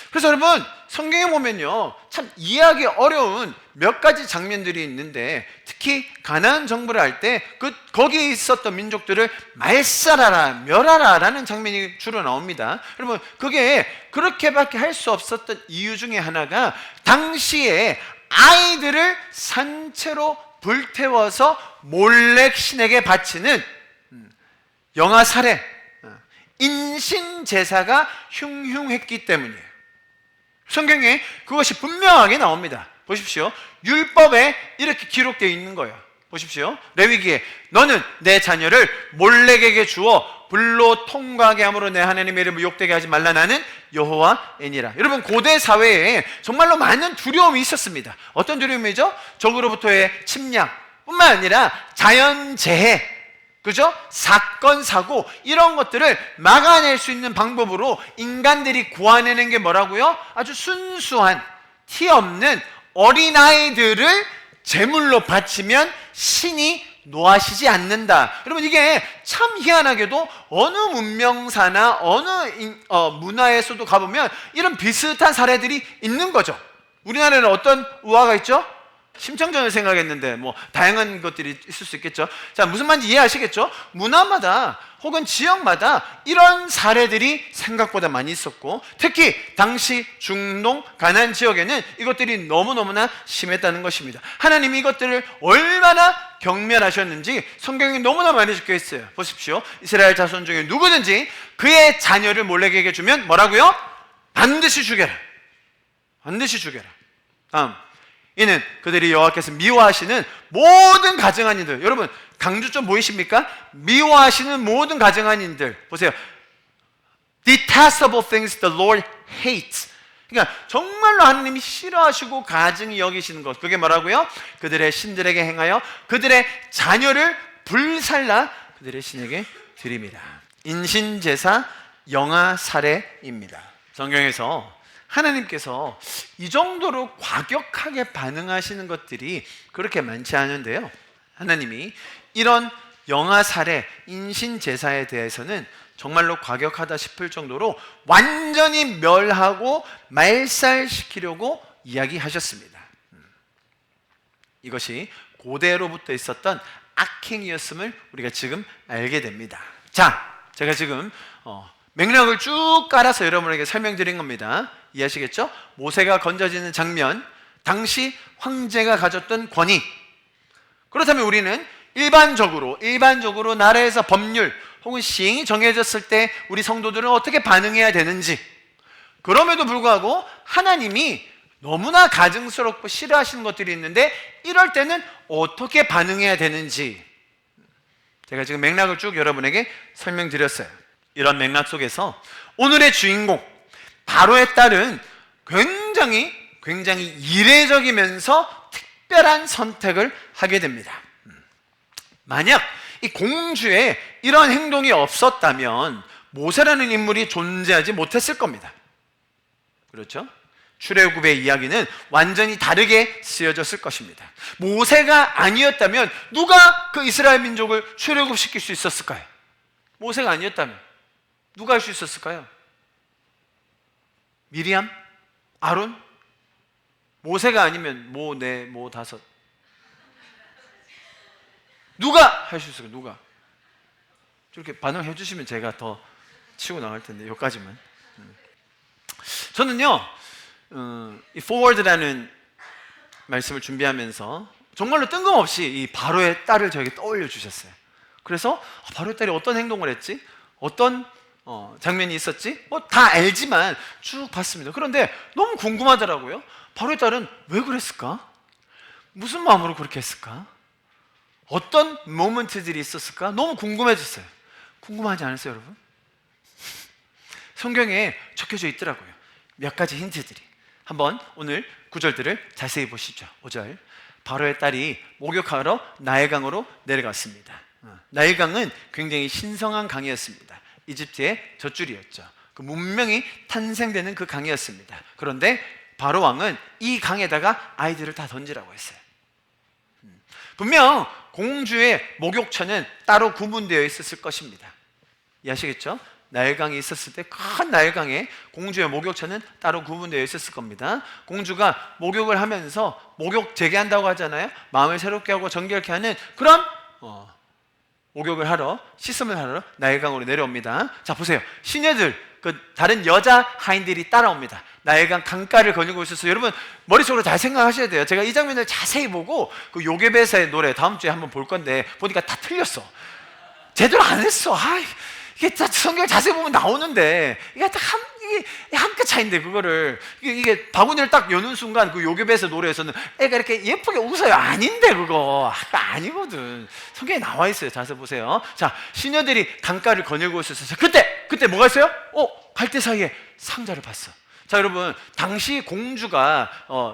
Speaker 1: 그래서 여러분, 성경에 보면요, 참 이해하기 어려운 몇 가지 장면들이 있는데, 특히 가나안 정부를 할 때 거기에 있었던 민족들을 말살하라, 멸하라라는 장면이 주로 나옵니다. 여러분, 그게 그렇게밖에 할 수 없었던 이유 중에 하나가 당시에 아이들을 산채로 불태워서 몰렉 신에게 바치는 영아 살해, 인신 제사가 흉흉했기 때문이에요. 성경에 그것이 분명하게 나옵니다. 보십시오. 율법에 이렇게 기록되어 있는 거예요. 보십시오. 레위기에 너는 내 자녀를 몰렉에게 주어 불로 통과하게 함으로 내 하나님의 이름을 욕되게 하지 말라. 나는 여호와이니라. 여러분, 고대 사회에 정말로 많은 두려움이 있었습니다. 어떤 두려움이죠? 적으로부터의 침략 뿐만 아니라 자연재해, 그죠? 사건, 사고, 이런 것들을 막아낼 수 있는 방법으로 인간들이 구하내는 게 뭐라고요? 아주 순수한, 티 없는 어린아이들을 제물로 바치면 신이 노하시지 않는다. 여러분, 이게 참 희한하게도 어느 문명사나 어느 문화에서도 가보면 이런 비슷한 사례들이 있는 거죠. 우리나라에는 어떤 우화가 있죠? 심청전을 생각했는데 뭐 다양한 것들이 있을 수 있겠죠. 자, 무슨 말인지 이해하시겠죠? 문화마다 혹은 지역마다 이런 사례들이 생각보다 많이 있었고, 특히 당시 중동 가나안 지역에는 이것들이 너무너무나 심했다는 것입니다. 하나님이 이것들을 얼마나 경멸하셨는지 성경에 너무나 많이 적혀 있어요. 보십시오. 이스라엘 자손 중에 누구든지 그의 자녀를 몰렉에게 주면 뭐라고요? 반드시 죽여라. 반드시 죽여라. 다음, 이는 그들이 여호와께서 미워하시는 모든 가증한 이들. 여러분, 강조점 보이십니까? 미워하시는 모든 가증한 이들. 보세요. Detestable things the Lord hates. 그러니까 정말로 하나님이 싫어하시고 가증히 여기시는 것. 그게 뭐라고요? 그들의 신들에게 행하여 그들의 자녀를 불살라 그들의 신에게 드림이라. 인신제사 영아 살해입니다. 성경에서 하나님께서 이 정도로 과격하게 반응하시는 것들이 그렇게 많지 않은데요, 하나님이 이런 영아 살해, 인신 제사에 대해서는 정말로 과격하다 싶을 정도로 완전히 멸하고 말살시키려고 이야기하셨습니다. 이것이 고대로부터 있었던 악행이었음을 우리가 지금 알게 됩니다. 자, 제가 지금 맥락을 쭉 깔아서 여러분에게 설명드린 겁니다. 이해하시겠죠? 모세가 건져지는 장면, 당시 황제가 가졌던 권위. 그렇다면 우리는 일반적으로 나라에서 법률 혹은 시행이 정해졌을 때 우리 성도들은 어떻게 반응해야 되는지, 그럼에도 불구하고 하나님이 너무나 가증스럽고 싫어하시는 것들이 있는데 이럴 때는 어떻게 반응해야 되는지 제가 지금 맥락을 쭉 여러분에게 설명드렸어요. 이런 맥락 속에서 오늘의 주인공 바로의 딸은 굉장히 이례적이면서 특별한 선택을 하게 됩니다. 만약 이 공주의 이런 행동이 없었다면 모세라는 인물이 존재하지 못했을 겁니다. 그렇죠? 출애굽의 이야기는 완전히 다르게 쓰여졌을 것입니다. 모세가 아니었다면 누가 그 이스라엘 민족을 출애굽시킬 수 있었을까요? 모세가 아니었다면 누가 할 수 있었을까요? 미리암? 아론? 모세가 아니면 모 다섯. 누가 할 수 있을까요? 누가? 저렇게 반응해 주시면 제가 더 치고 나갈 텐데, 여기까지만. 저는요, 이 forward라는 말씀을 준비하면서 정말로 뜬금없이 이 바로의 딸을 저에게 떠올려 주셨어요. 그래서 바로의 딸이 어떤 행동을 했지? 어떤 장면이 있었지? 다 알지만 쭉 봤습니다. 그런데 너무 궁금하더라고요. 바로의 딸은 왜 그랬을까? 무슨 마음으로 그렇게 했을까? 어떤 모먼트들이 있었을까? 너무 궁금해졌어요. 궁금하지 않으세요, 여러분? 성경에 적혀져 있더라고요. 몇 가지 힌트들이. 한번 오늘 구절들을 자세히 보시죠. 5절. 바로의 딸이 목욕하러 나일강으로 내려갔습니다. 나일강은 굉장히 신성한 강이었습니다. 이집트의 젖줄이었죠. 그 문명이 탄생되는 그 강이었습니다. 그런데 바로 왕은 이 강에다가 아이들을 다 던지라고 했어요. 분명 공주의 목욕처는 따로 구분되어 있었을 것입니다. 이해하시겠죠? 나일강이 있었을 때 큰 나일강에 공주의 목욕처는 따로 구분되어 있었을 겁니다. 공주가 목욕을 하면서 목욕 재개한다고 하잖아요. 마음을 새롭게 하고 정결케 하는 그런 목욕을 하러, 씻음을 하러 나일강으로 내려옵니다. 자, 보세요. 시녀들, 그 다른 여자 하인들이 따라옵니다. 나일강 강가를 거닐고 있어서 여러분 머릿속으로 잘 생각하셔야 돼요. 제가 이 장면을 자세히 보고 그 요게벳의 노래 다음 주에 한번 볼 건데 보니까 다 틀렸어. 제대로 안 했어. 이게 성경 자세히 보면 나오는데 이게 한 끗 차이인데 그거를 이게 바구니를 딱 여는 순간 그 요괴배스 노래에서는 애가 이렇게 예쁘게 웃어요. 아닌데 그거 아니거든. 성경에 나와 있어요. 자세히 보세요. 자, 시녀들이 강가를 거닐고 있었어요. 그때 뭐가 있어요? 갈대 사이에 상자를 봤어. 자, 여러분 당시 공주가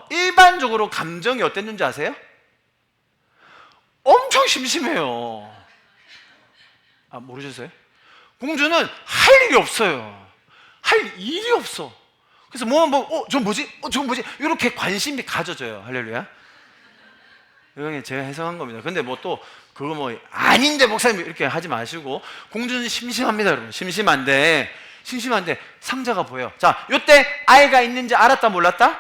Speaker 1: 일반적으로 감정이 어땠는지 아세요? 엄청 심심해요. 모르셨어요? 공주는 할 일이 없어요. 할 일이 없어. 그래서 저건 뭐지? 이렇게 관심이 가져져요. 할렐루야. 이건 제가 해석한 겁니다. 근데 그거 아닌데 목사님 이렇게 하지 마시고, 공주는 심심합니다, 여러분. 심심한데 상자가 보여. 자, 요때 아이가 있는지 알았다, 몰랐다?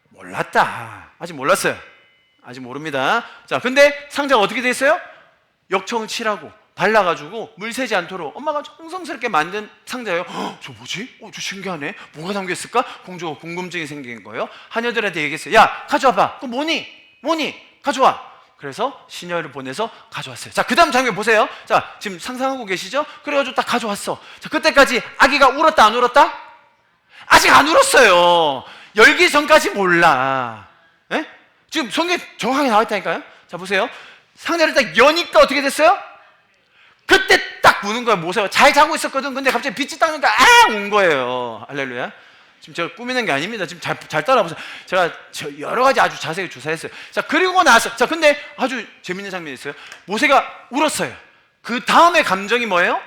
Speaker 1: 몰랐다. 아직 몰랐어요. 아직 모릅니다. 자, 근데 상자가 어떻게 돼 있어요? 역청 칠하고 발라가지고 물 새지 않도록 엄마가 정성스럽게 만든 상자예요. 저 뭐지? 저 신기하네. 뭐가 담겨있을까? 공주가 궁금증이 생긴 거예요. 하녀들한테 얘기했어요. 야, 가져와봐. 그거 뭐니? 가져와. 그래서 시녀를 보내서 가져왔어요. 자, 그 다음 장면 보세요. 자, 지금 상상하고 계시죠? 그래가지고 딱 가져왔어. 자, 그때까지 아기가 울었다 안 울었다? 아직 안 울었어요. 열기 전까지 몰라. 에? 지금 성경에 정확하게 나와 있다니까요. 자, 보세요. 상자를 딱 여니까 어떻게 됐어요? 그때 딱 우는 거예요. 모세가 잘 자고 있었거든. 근데 갑자기 빛이 딱 나니까 운 거예요. 할렐루야. 지금 제가 꾸미는 게 아닙니다. 지금 잘 따라보세요. 제가 여러 가지 아주 자세히 조사했어요. 자, 그리고 나서, 자, 근데 아주 재밌는 장면이 있어요. 모세가 울었어요. 그 다음에 감정이 뭐예요?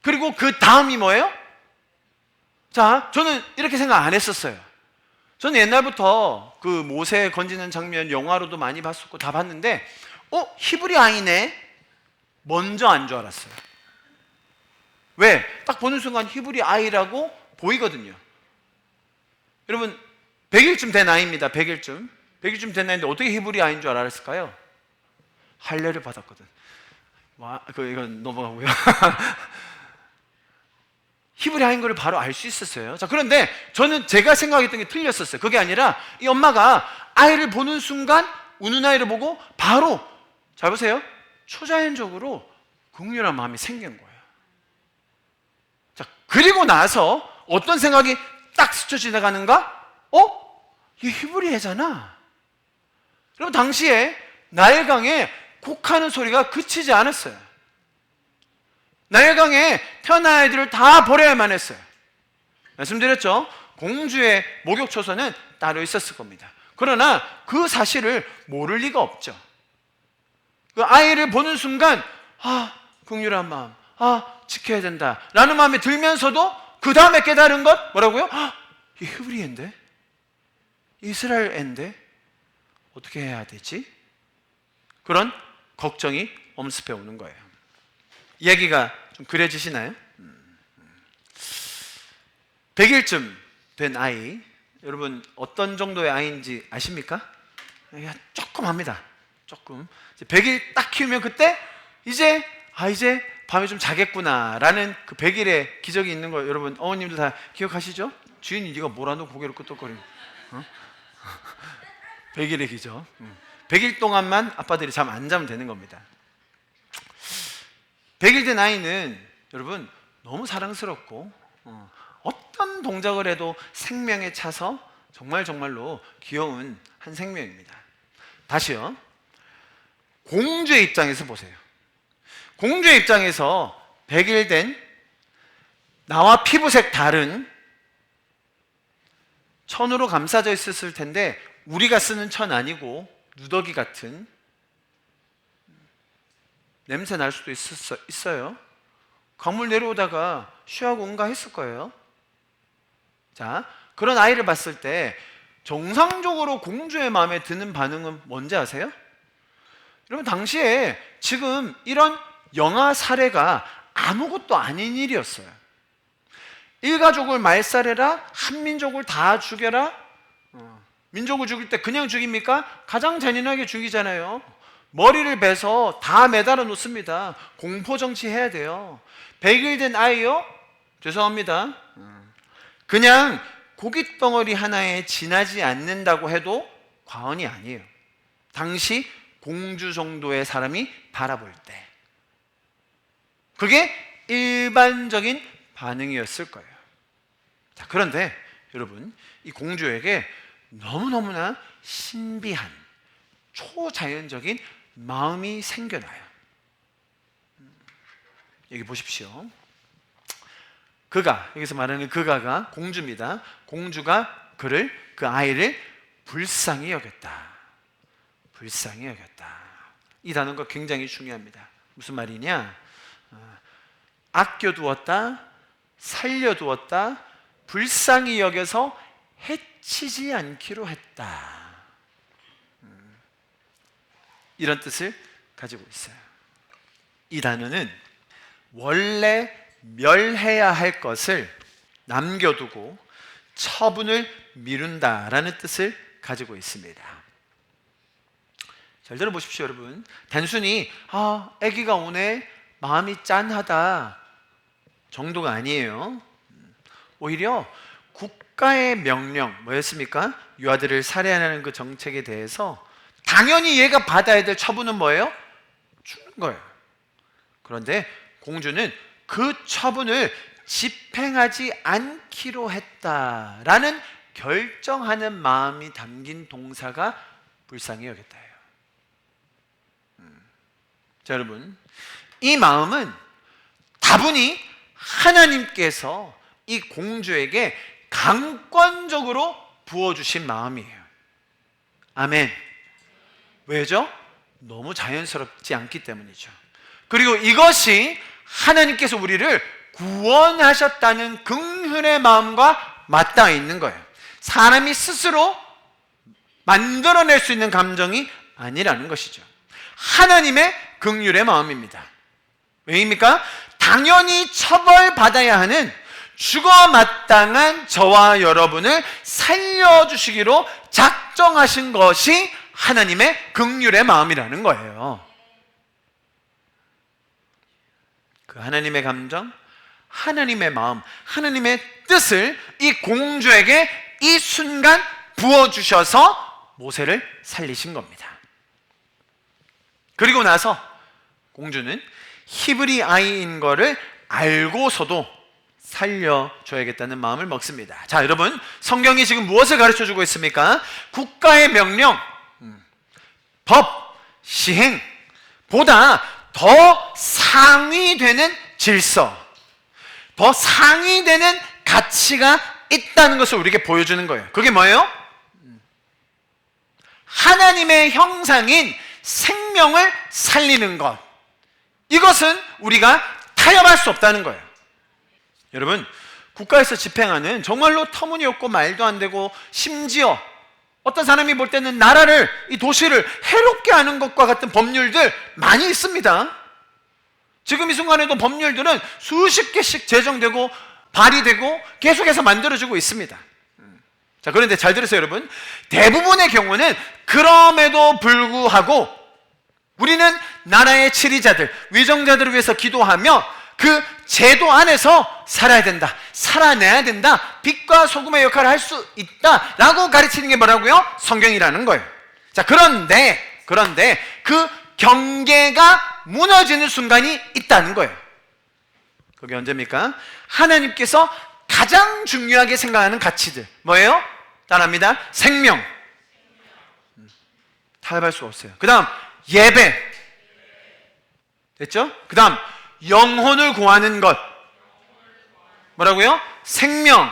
Speaker 1: 그리고 그 다음이 뭐예요? 자, 저는 이렇게 생각 안 했었어요. 저는 옛날부터 그 모세 건지는 장면 영화로도 많이 봤었고 다 봤는데, 히브리 아이네? 먼저 안 줄 알았어요. 왜? 딱 보는 순간 히브리 아이라고 보이거든요. 여러분, 100일쯤 된 아이입니다. 100일쯤 된 아이인데 어떻게 히브리 아이인 줄 알았을까요? 할례를 받았거든. 이건 넘어가고요. 히브리 아이인 걸 바로 알 수 있었어요. 자, 그런데 저는 제가 생각했던 게 틀렸었어요. 그게 아니라 이 엄마가 아이를 보는 순간 우는 아이를 보고 바로, 잘 보세요, 초자연적으로 긍휼한 마음이 생긴 거예요. 자, 그리고 나서 어떤 생각이 딱 스쳐 지나가는가? 이 히브리 애잖아. 여러분, 당시에 나일강에 곡하는 소리가 그치지 않았어요. 나일강에 태어난 아이들을 다 버려야만 했어요. 말씀드렸죠? 공주의 목욕초소는 따로 있었을 겁니다. 그러나 그 사실을 모를 리가 없죠. 그 아이를 보는 순간 긍휼한 마음, 지켜야 된다 라는 마음이 들면서도 그 다음에 깨달은 것 뭐라고요? 이 히브리인데? 이스라엘인데? 어떻게 해야 되지? 그런 걱정이 엄습해 오는 거예요. 이야기가 좀 그려지시나요? 100일쯤 된 아이, 여러분 어떤 정도의 아이인지 아십니까? 조금 합니다. 조금. 100일 딱 키우면 그때 이제 밤에 좀 자겠구나 라는 그 100일의 기적이 있는 거 여러분 어머님들 다 기억하시죠? 주인이 네가 뭐라도 고개를 끄덕거리고 100일의 기적. 100일 동안만 아빠들이 잠 안 자면 되는 겁니다. 100일 된 아이는 여러분 너무 사랑스럽고 어떤 동작을 해도 생명에 차서 정말로 귀여운 한 생명입니다. 다시요. 공주의 입장에서 보세요. 공주의 입장에서 100일 된 나와 피부색 다른 천으로 감싸져 있었을 텐데 우리가 쓰는 천 아니고 누더기 같은 냄새 날 수도 있어요. 강물 내려오다가 쉬하고 응가 했을 거예요. 자, 그런 아이를 봤을 때 정상적으로 공주의 마음에 드는 반응은 뭔지 아세요? 여러분, 당시에 지금 이런 영아 살해가 아무것도 아닌 일이었어요. 일가족을 말살해라, 한민족을 다 죽여라. 민족을 죽일 때 그냥 죽입니까? 가장 잔인하게 죽이잖아요. 머리를 베서 다 매달아 놓습니다. 공포정치 해야 돼요. 100일 된 아이요? 죄송합니다. 그냥 고깃덩어리 하나에 지나지 않는다고 해도 과언이 아니에요. 당시 공주 정도의 사람이 바라볼 때 그게 일반적인 반응이었을 거예요. 자, 그런데 여러분, 이 공주에게 너무너무나 신비한 초자연적인 마음이 생겨나요. 여기 보십시오. 여기서 말하는 그가가 공주입니다. 공주가 그 아이를 불쌍히 여겼다. 불쌍히 여겼다. 이 단어가 굉장히 중요합니다. 무슨 말이냐? 아껴두었다, 살려두었다, 불쌍히 여겨서 해치지 않기로 했다. 이런 뜻을 가지고 있어요. 이 단어는 원래 멸해야 할 것을 남겨두고 처분을 미룬다라는 뜻을 가지고 있습니다. 잘 들어보십시오, 여러분. 단순히 아기가 오네, 마음이 짠하다 정도가 아니에요. 오히려 국가의 명령, 뭐였습니까? 유아들을 살해하는 그 정책에 대해서 당연히 얘가 받아야 될 처분은 뭐예요? 죽는 거예요. 그런데 공주는 그 처분을 집행하지 않기로 했다라는 결정하는 마음이 담긴 동사가 불쌍히 여겼다예요. 자, 여러분, 이 마음은 다분히 하나님께서 이 공주에게 강권적으로 부어주신 마음이에요. 아멘. 왜죠? 너무 자연스럽지 않기 때문이죠. 그리고 이것이 하나님께서 우리를 구원하셨다는 긍휼의 마음과 맞닿아 있는 거예요. 사람이 스스로 만들어낼 수 있는 감정이 아니라는 것이죠. 하나님의 긍휼의 마음입니다. 왜입니까? 당연히 처벌받아야 하는 죽어 마땅한 저와 여러분을 살려주시기로 작정하신 것이 하나님의 긍휼의 마음이라는 거예요. 그 하나님의 감정, 하나님의 마음, 하나님의 뜻을 이 공주에게 이 순간 부어주셔서 모세를 살리신 겁니다. 그리고 나서 공주는 히브리 아이인 거를 알고서도 살려줘야겠다는 마음을 먹습니다. 자, 여러분, 성경이 지금 무엇을 가르쳐주고 있습니까? 국가의 명령, 법, 시행보다 더 상위되는 질서, 더 상위되는 가치가 있다는 것을 우리에게 보여주는 거예요. 그게 뭐예요? 하나님의 형상인 생명을 살리는 것. 이것은 우리가 타협할 수 없다는 거예요. 여러분, 국가에서 집행하는 정말로 터무니없고 말도 안 되고, 심지어 어떤 사람이 볼 때는 나라를, 이 도시를 해롭게 하는 것과 같은 법률들 많이 있습니다. 지금 이 순간에도 법률들은 수십 개씩 제정되고 발의되고 계속해서 만들어지고 있습니다. 자, 그런데 잘 들으세요, 여러분. 대부분의 경우는 그럼에도 불구하고 우리는 나라의 치리자들, 위정자들을 위해서 기도하며 그 제도 안에서 살아야 된다, 살아내야 된다, 빛과 소금의 역할을 할 수 있다 라고 가르치는 게 뭐라고요? 성경이라는 거예요. 자, 그런데 그 경계가 무너지는 순간이 있다는 거예요. 그게 언제입니까? 하나님께서 가장 중요하게 생각하는 가치들, 뭐예요? 따라합니다. 생명, 타협할 수 없어요. 그 다음 예배, 됐죠? 그 다음 영혼을 구하는 것, 뭐라고요? 생명,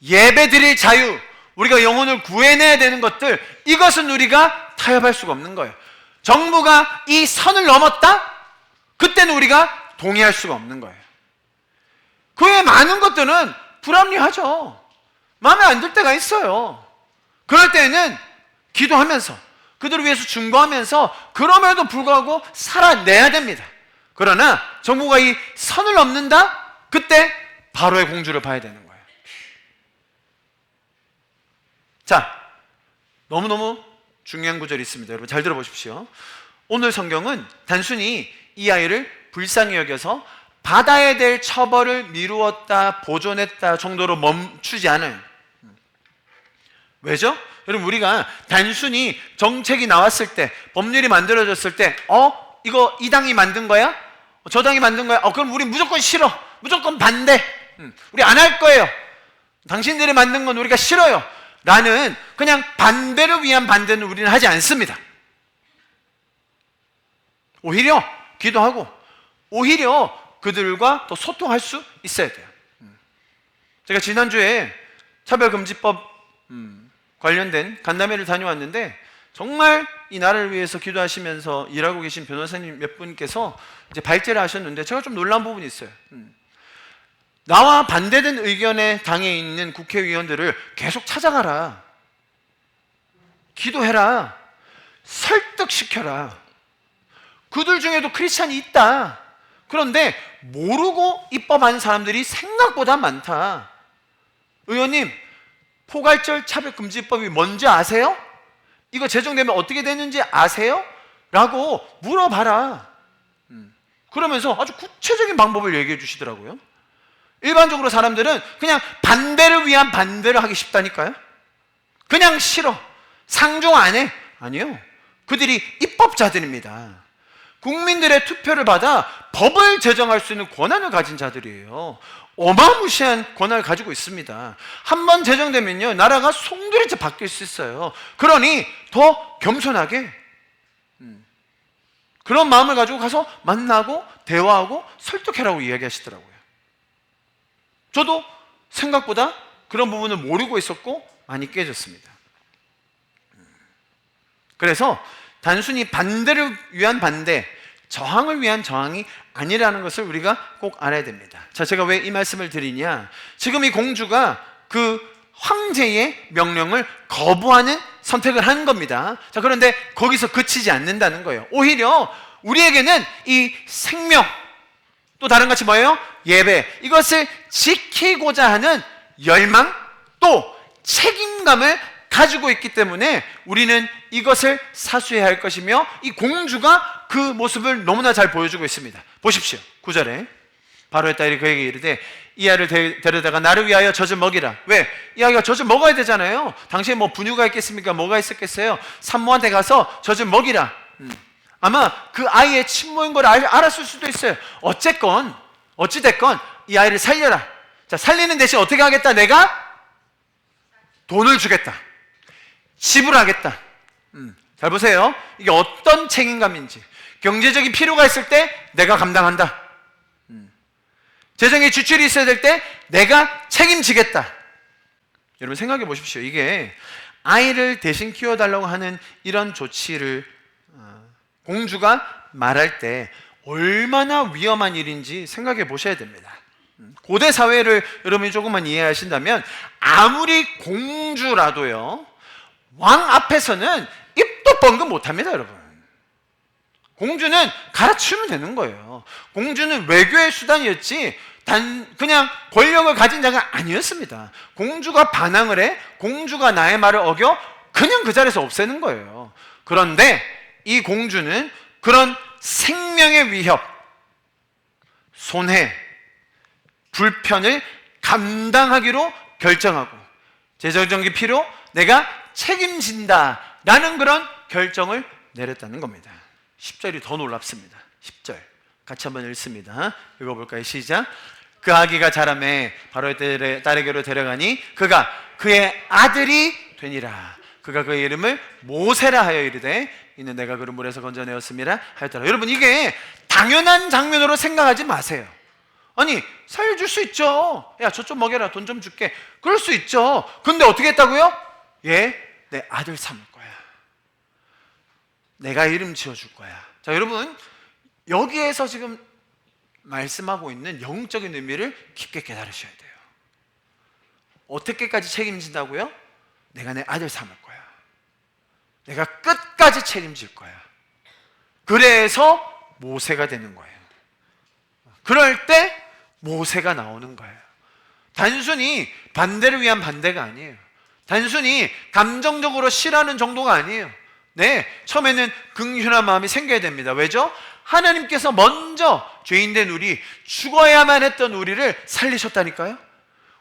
Speaker 1: 예배 드릴 자유, 우리가 영혼을 구해내야 되는 것들, 이것은 우리가 타협할 수가 없는 거예요. 정부가 이 선을 넘었다? 그때는 우리가 동의할 수가 없는 거예요. 그 외에 많은 것들은 불합리하죠. 마음에 안 들 때가 있어요. 그럴 때는 기도하면서, 그들을 위해서 중보하면서, 그럼에도 불구하고 살아내야 됩니다. 그러나 정부가 이 선을 넘는다? 그때 바로의 공주를 봐야 되는 거예요. 자, 너무너무 중요한 구절이 있습니다. 여러분 잘 들어보십시오. 오늘 성경은 단순히 이 아이를 불쌍히 여겨서 받아야 될 처벌을 미루었다, 보존했다 정도로 멈추지 않아요. 왜죠? 여러분, 우리가 단순히 정책이 나왔을 때, 법률이 만들어졌을 때, 이거 이 당이 만든 거야? 저 당이 만든 거야? 그럼 우리 무조건 싫어, 무조건 반대, 우리 안 할 거예요, 당신들이 만든 건 우리가 싫어요 라는 그냥 반대를 위한 반대는 우리는 하지 않습니다. 오히려 기도하고, 오히려 그들과 더 소통할 수 있어야 돼요. 제가 지난주에 차별금지법 관련된 간담회를 다녀왔는데, 정말 이 나라를 위해서 기도하시면서 일하고 계신 변호사님 몇 분께서 이제 발제를 하셨는데, 제가 좀 놀란 부분이 있어요. 나와 반대된 의견의 당에 있는 국회의원들을 계속 찾아가라, 기도해라, 설득시켜라. 그들 중에도 크리스찬이 있다. 그런데 모르고 입법하는 사람들이 생각보다 많다. 의원님, 포괄절 차별금지법이 뭔지 아세요? 이거 제정되면 어떻게 되는지 아세요? 라고 물어봐라. 그러면서 아주 구체적인 방법을 얘기해 주시더라고요. 일반적으로 사람들은 그냥 반대를 위한 반대를 하기 쉽다니까요. 그냥 싫어, 상종 안 해. 아니요, 그들이 입법자들입니다. 국민들의 투표를 받아 법을 제정할 수 있는 권한을 가진 자들이에요. 어마무시한 권한을 가지고 있습니다. 한 번 제정되면요, 나라가 송두리째 바뀔 수 있어요. 그러니 더 겸손하게 그런 마음을 가지고 가서 만나고 대화하고 설득해라고 이야기하시더라고요. 저도 생각보다 그런 부분을 모르고 있었고 많이 깨졌습니다. 그래서 단순히 반대를 위한 반대, 저항을 위한 저항이 아니라는 것을 우리가 꼭 알아야 됩니다. 자, 제가 왜 이 말씀을 드리냐, 지금 이 공주가 그 황제의 명령을 거부하는 선택을 한 겁니다. 자, 그런데 거기서 그치지 않는다는 거예요. 오히려 우리에게는 이 생명, 또 다른 같이 뭐예요? 예배, 이것을 지키고자 하는 열망, 또 책임감을 가지고 있기 때문에 우리는 이것을 사수해야 할 것이며, 이 공주가 그 모습을 너무나 잘 보여주고 있습니다. 보십시오. 9절에 바로의 딸이 그에게 이르되 이 아이를 데려다가 나를 위하여 젖을 먹이라. 왜? 이 아이가 젖을 먹어야 되잖아요. 당시에 뭐 분유가 있겠습니까? 뭐가 있었겠어요? 산모한테 가서 젖을 먹이라. 아마 그 아이의 친모인 걸 알았을 수도 있어요. 어찌됐건 이 아이를 살려라. 자, 살리는 대신 어떻게 하겠다? 내가 돈을 주겠다, 지불하겠다. 잘 보세요. 이게 어떤 책임감인지. 경제적인 필요가 있을 때 내가 감당한다. 재정의 지출이 있어야 될 때 내가 책임지겠다. 여러분 생각해 보십시오. 이게 아이를 대신 키워달라고 하는 이런 조치를 공주가 말할 때 얼마나 위험한 일인지 생각해 보셔야 됩니다. 고대 사회를 여러분이 조금만 이해하신다면 아무리 공주라도요, 왕 앞에서는 입도 뻥긋 못합니다. 여러분, 공주는 갈아치우면 되는 거예요. 공주는 외교의 수단이었지 그냥 권력을 가진 자가 아니었습니다. 공주가 반항을 해, 공주가 나의 말을 어겨, 그냥 그 자리에서 없애는 거예요. 그런데 이 공주는 그런 생명의 위협, 손해, 불편을 감당하기로 결정하고, 재정적인 필요 내가 책임진다라는 그런 결정을 내렸다는 겁니다. 10절이 더 놀랍습니다. 10절 같이 한번 읽습니다. 읽어볼까요? 시작. 그 아기가 자라매 바로의 딸에게로 데려가니 그가 그의 아들이 되니라. 그가 그의 이름을 모세라 하여 이르되 이는 내가 그를 물에서 건져내었음이라 하였더라. 여러분, 이게 당연한 장면으로 생각하지 마세요. 아니, 살려줄 수 있죠. 야, 저 좀 먹여라, 돈 좀 줄게, 그럴 수 있죠. 근데 어떻게 했다고요? 얘 내 아들 삼을 거야, 내가 이름 지어줄 거야. 자, 여러분, 여기에서 지금 말씀하고 있는 영적인 의미를 깊게 깨달으셔야 돼요. 어떻게까지 책임진다고요? 내가 내 아들 삼을 거야, 내가 끝까지 책임질 거야. 그래서 모세가 되는 거예요. 그럴 때 모세가 나오는 거예요. 단순히 반대를 위한 반대가 아니에요. 단순히 감정적으로 싫어하는 정도가 아니에요. 네, 처음에는 긍휼한 마음이 생겨야 됩니다. 왜죠? 하나님께서 먼저 죄인된 우리, 죽어야만 했던 우리를 살리셨다니까요.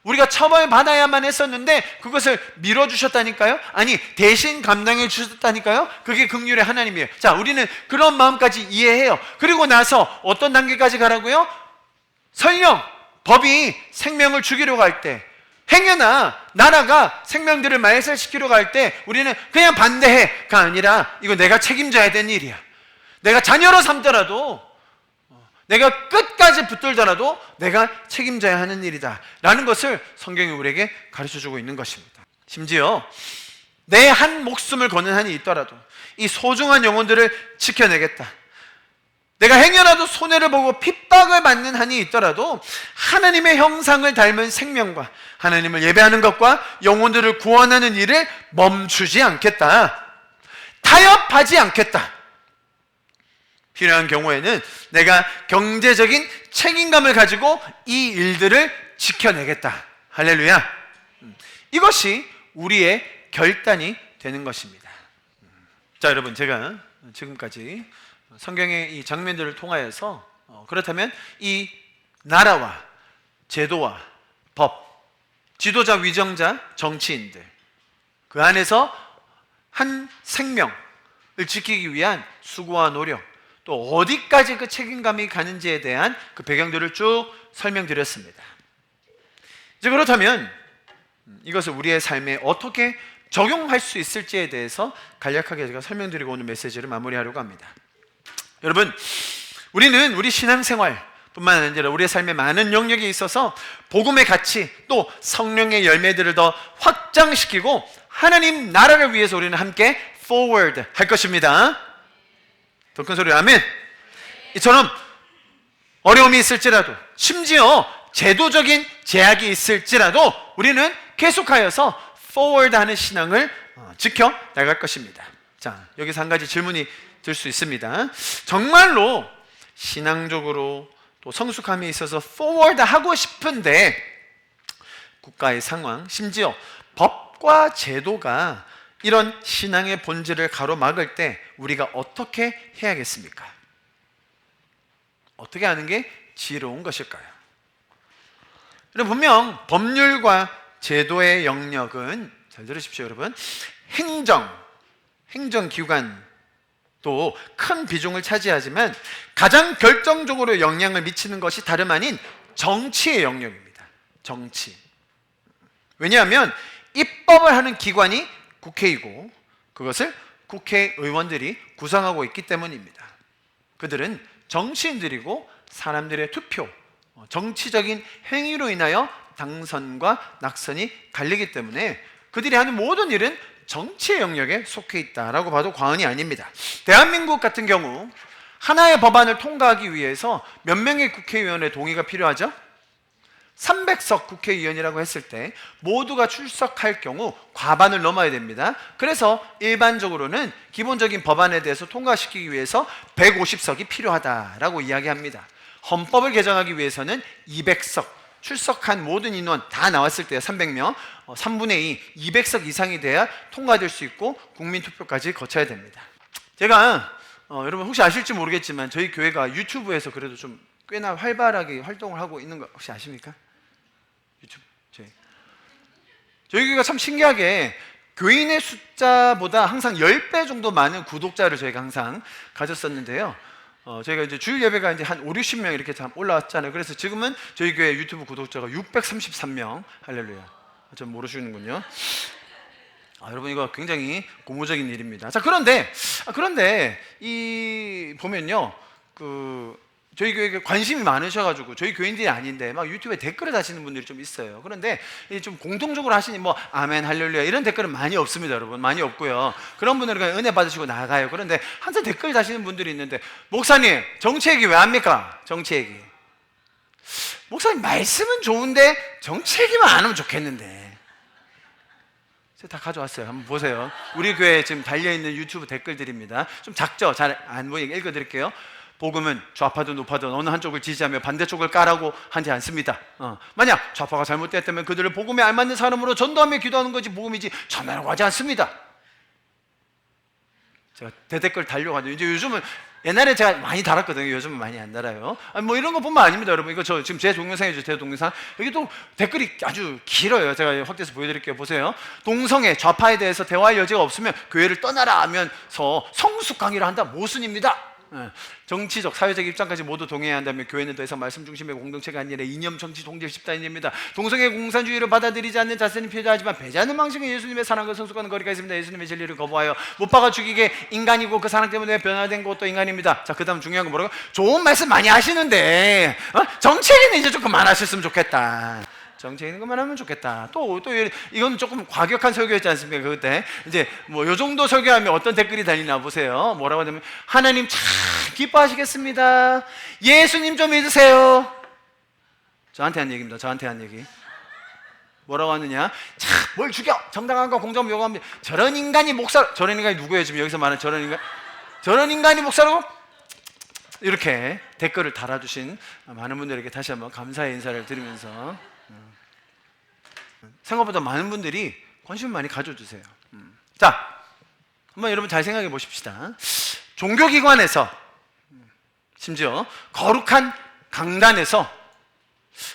Speaker 1: 우리가 처벌 받아야만 했었는데 그것을 밀어주셨다니까요. 아니, 대신 감당해 주셨다니까요. 그게 긍휼의 하나님이에요. 자, 우리는 그런 마음까지 이해해요. 그리고 나서 어떤 단계까지 가라고요? 설령 법이 생명을 죽이려고 할 때, 행여나 나라가 생명들을 말살시키려고 할 때 우리는 그냥 반대해가 아니라 이거 내가 책임져야 되는 일이야, 내가 자녀로 삼더라도, 내가 끝까지 붙들더라도 내가 책임져야 하는 일이다 라는 것을 성경이 우리에게 가르쳐주고 있는 것입니다. 심지어 내 한 목숨을 거는 한이 있더라도 이 소중한 영혼들을 지켜내겠다, 내가 행여라도 손해를 보고 핍박을 받는 한이 있더라도 하나님의 형상을 닮은 생명과 하나님을 예배하는 것과 영혼들을 구원하는 일을 멈추지 않겠다, 타협하지 않겠다. 필요한 경우에는 내가 경제적인 책임감을 가지고 이 일들을 지켜내겠다. 할렐루야. 이것이 우리의 결단이 되는 것입니다. 자, 여러분, 제가 지금까지 성경의 이 장면들을 통하여서 그렇다면 이 나라와 제도와 법, 지도자, 위정자, 정치인들 그 안에서 한 생명을 지키기 위한 수고와 노력 또 어디까지 그 책임감이 가는지에 대한 그 배경들을 쭉 설명드렸습니다. 이제 그렇다면 이것을 우리의 삶에 어떻게 적용할 수 있을지에 대해서 간략하게 제가 설명드리고 오늘 메시지를 마무리하려고 합니다. 여러분, 우리는 우리 신앙생활 뿐만 아니라 우리의 삶의 많은 영역에 있어서 복음의 가치 또 성령의 열매들을 더 확장시키고 하나님 나라를 위해서 우리는 함께 forward 할 것입니다. 더 큰 소리로 아멘. 이처럼 어려움이 있을지라도 심지어 제도적인 제약이 있을지라도 우리는 계속하여서 forward 하는 신앙을 지켜 나갈 것입니다. 자, 여기서 한 가지 질문이 들 수 있습니다. 정말로 신앙적으로 또 성숙함이 있어서 forward 하고 싶은데 국가의 상황, 심지어 법과 제도가 이런 신앙의 본질을 가로막을 때 우리가 어떻게 해야겠습니까? 어떻게 하는 게 지혜로운 것일까요? 여러분, 분명 법률과 제도의 영역은 잘 들으십시오, 여러분. 행정기관도 큰 비중을 차지하지만 가장 결정적으로 영향을 미치는 것이 다름 아닌 정치의 영역입니다. 정치. 왜냐하면 입법을 하는 기관이 국회이고 그것을 국회의원들이 구성하고 있기 때문입니다. 그들은 정치인들이고 사람들의 투표, 정치적인 행위로 인하여 당선과 낙선이 갈리기 때문에 그들이 하는 모든 일은 정치의 영역에 속해 있다라고 봐도 과언이 아닙니다. 대한민국 같은 경우 하나의 법안을 통과하기 위해서 몇 명의 국회의원의 동의가 필요하죠? 300석 국회의원이라고 했을 때 모두가 출석할 경우 과반을 넘어야 됩니다. 그래서 일반적으로는 기본적인 법안에 대해서 통과시키기 위해서 150석이 필요하다라고 이야기합니다. 헌법을 개정하기 위해서는 200석, 출석한 모든 인원 다 나왔을 때 300명, 3분의 2, 200석 이상이 돼야 통과될 수 있고 국민투표까지 거쳐야 됩니다. 제가 여러분 혹시 아실지 모르겠지만 저희 교회가 유튜브에서 그래도 좀 꽤나 활발하게 활동을 하고 있는 거 혹시 아십니까? 유튜브 저희 교회가 참 신기하게 교인의 숫자보다 항상 10배 정도 많은 구독자를 저희가 항상 가졌었는데요. 저희가 이제 주일 예배가 이제 한 5, 60명 이렇게 올라왔잖아요. 그래서 지금은 저희 교회 유튜브 구독자가 633명. 할렐루야. 좀 모르시는군요. 여러분 이거 굉장히 고무적인 일입니다. 자, 그런데 이 보면요, 저희 교회에 관심이 많으셔가지고 저희 교인들이 아닌데 막 유튜브에 댓글을 다시는 분들이 좀 있어요. 그런데 좀 공통적으로 하시니 뭐 아멘 할렐루야 이런 댓글은 많이 없습니다. 여러분 많이 없고요. 그런 분들은 그냥 은혜 받으시고 나가요. 그런데 항상 댓글 다시는 분들이 있는데 목사님 정치 얘기 왜 합니까? 정치 얘기. 목사님 말씀은 좋은데 정치 얘기만 안 하면 좋겠는데. 제가 다 가져왔어요. 한번 보세요. 우리 교회에 지금 달려있는 유튜브 댓글들입니다. 좀 작죠? 잘 안 보이게 읽어드릴게요. 복음은 좌파든 우파든 어느 한쪽을 지지하며 반대쪽을 까라고 하지 않습니다. 만약 좌파가 잘못됐다면 그들을 복음에 알맞는 사람으로 전도하며 기도하는 것이 복음이지 전하라고 하지 않습니다. 제가 대댓글 달려가지고 이제 요즘은 옛날에 제가 많이 달았거든요. 요즘은 많이 안 달아요. 뭐 이런 거 보면 아닙니다, 여러분. 이거 저 지금 제 동영상이죠, 제 동영상. 여기 또 댓글이 아주 길어요. 제가 확대해서 보여드릴게요. 보세요. 동성애, 좌파에 대해서 대화할 여지가 없으면 교회를 떠나라 하면서 성숙 강의를 한다. 모순입니다. 정치적, 사회적 입장까지 모두 동의해야 한다면 교회는 더 이상 말씀 중심의 공동체가 아니라 이념 정치 동질 집단입니다. 동성애 공산주의를 받아들이지 않는 자세는 필요하지만 배제하는 방식은 예수님의 사랑과 성숙하는 거리가 있습니다. 예수님의 진리를 거부하여 못 박아 죽이게 인간이고 그 사랑 때문에 변화된 것도 인간입니다. 자, 그 다음 중요한 건 뭐라고? 좋은 말씀 많이 하시는데 정치 얘기는 이제 좀 그만하셨으면 좋겠다. 정치 얘기는 그만하면 좋겠다. 또 이건 조금 과격한 설교였지 않습니까? 그때 이제 뭐 요 정도 설교하면 어떤 댓글이 달리나 보세요. 뭐라고 하냐면 하나님 참 기뻐하시겠습니다. 예수님 좀 믿으세요. 저한테 한 얘기입니다. 저한테 한 얘기. 뭐라고 하느냐? 참 뭘 죽여? 정당함과 공정함 요구합니다. 저런 인간이 목사. 저런 인간이 누구예요? 지금 여기서 말하는 저런 인간. 저런 인간이 목사라고? 이렇게 댓글을 달아주신 많은 분들에게 다시 한번 감사의 인사를 드리면서 생각보다 많은 분들이 관심을 많이 가져주세요. 자, 한번 여러분 잘 생각해 보십시다. 종교기관에서, 심지어 거룩한 강단에서,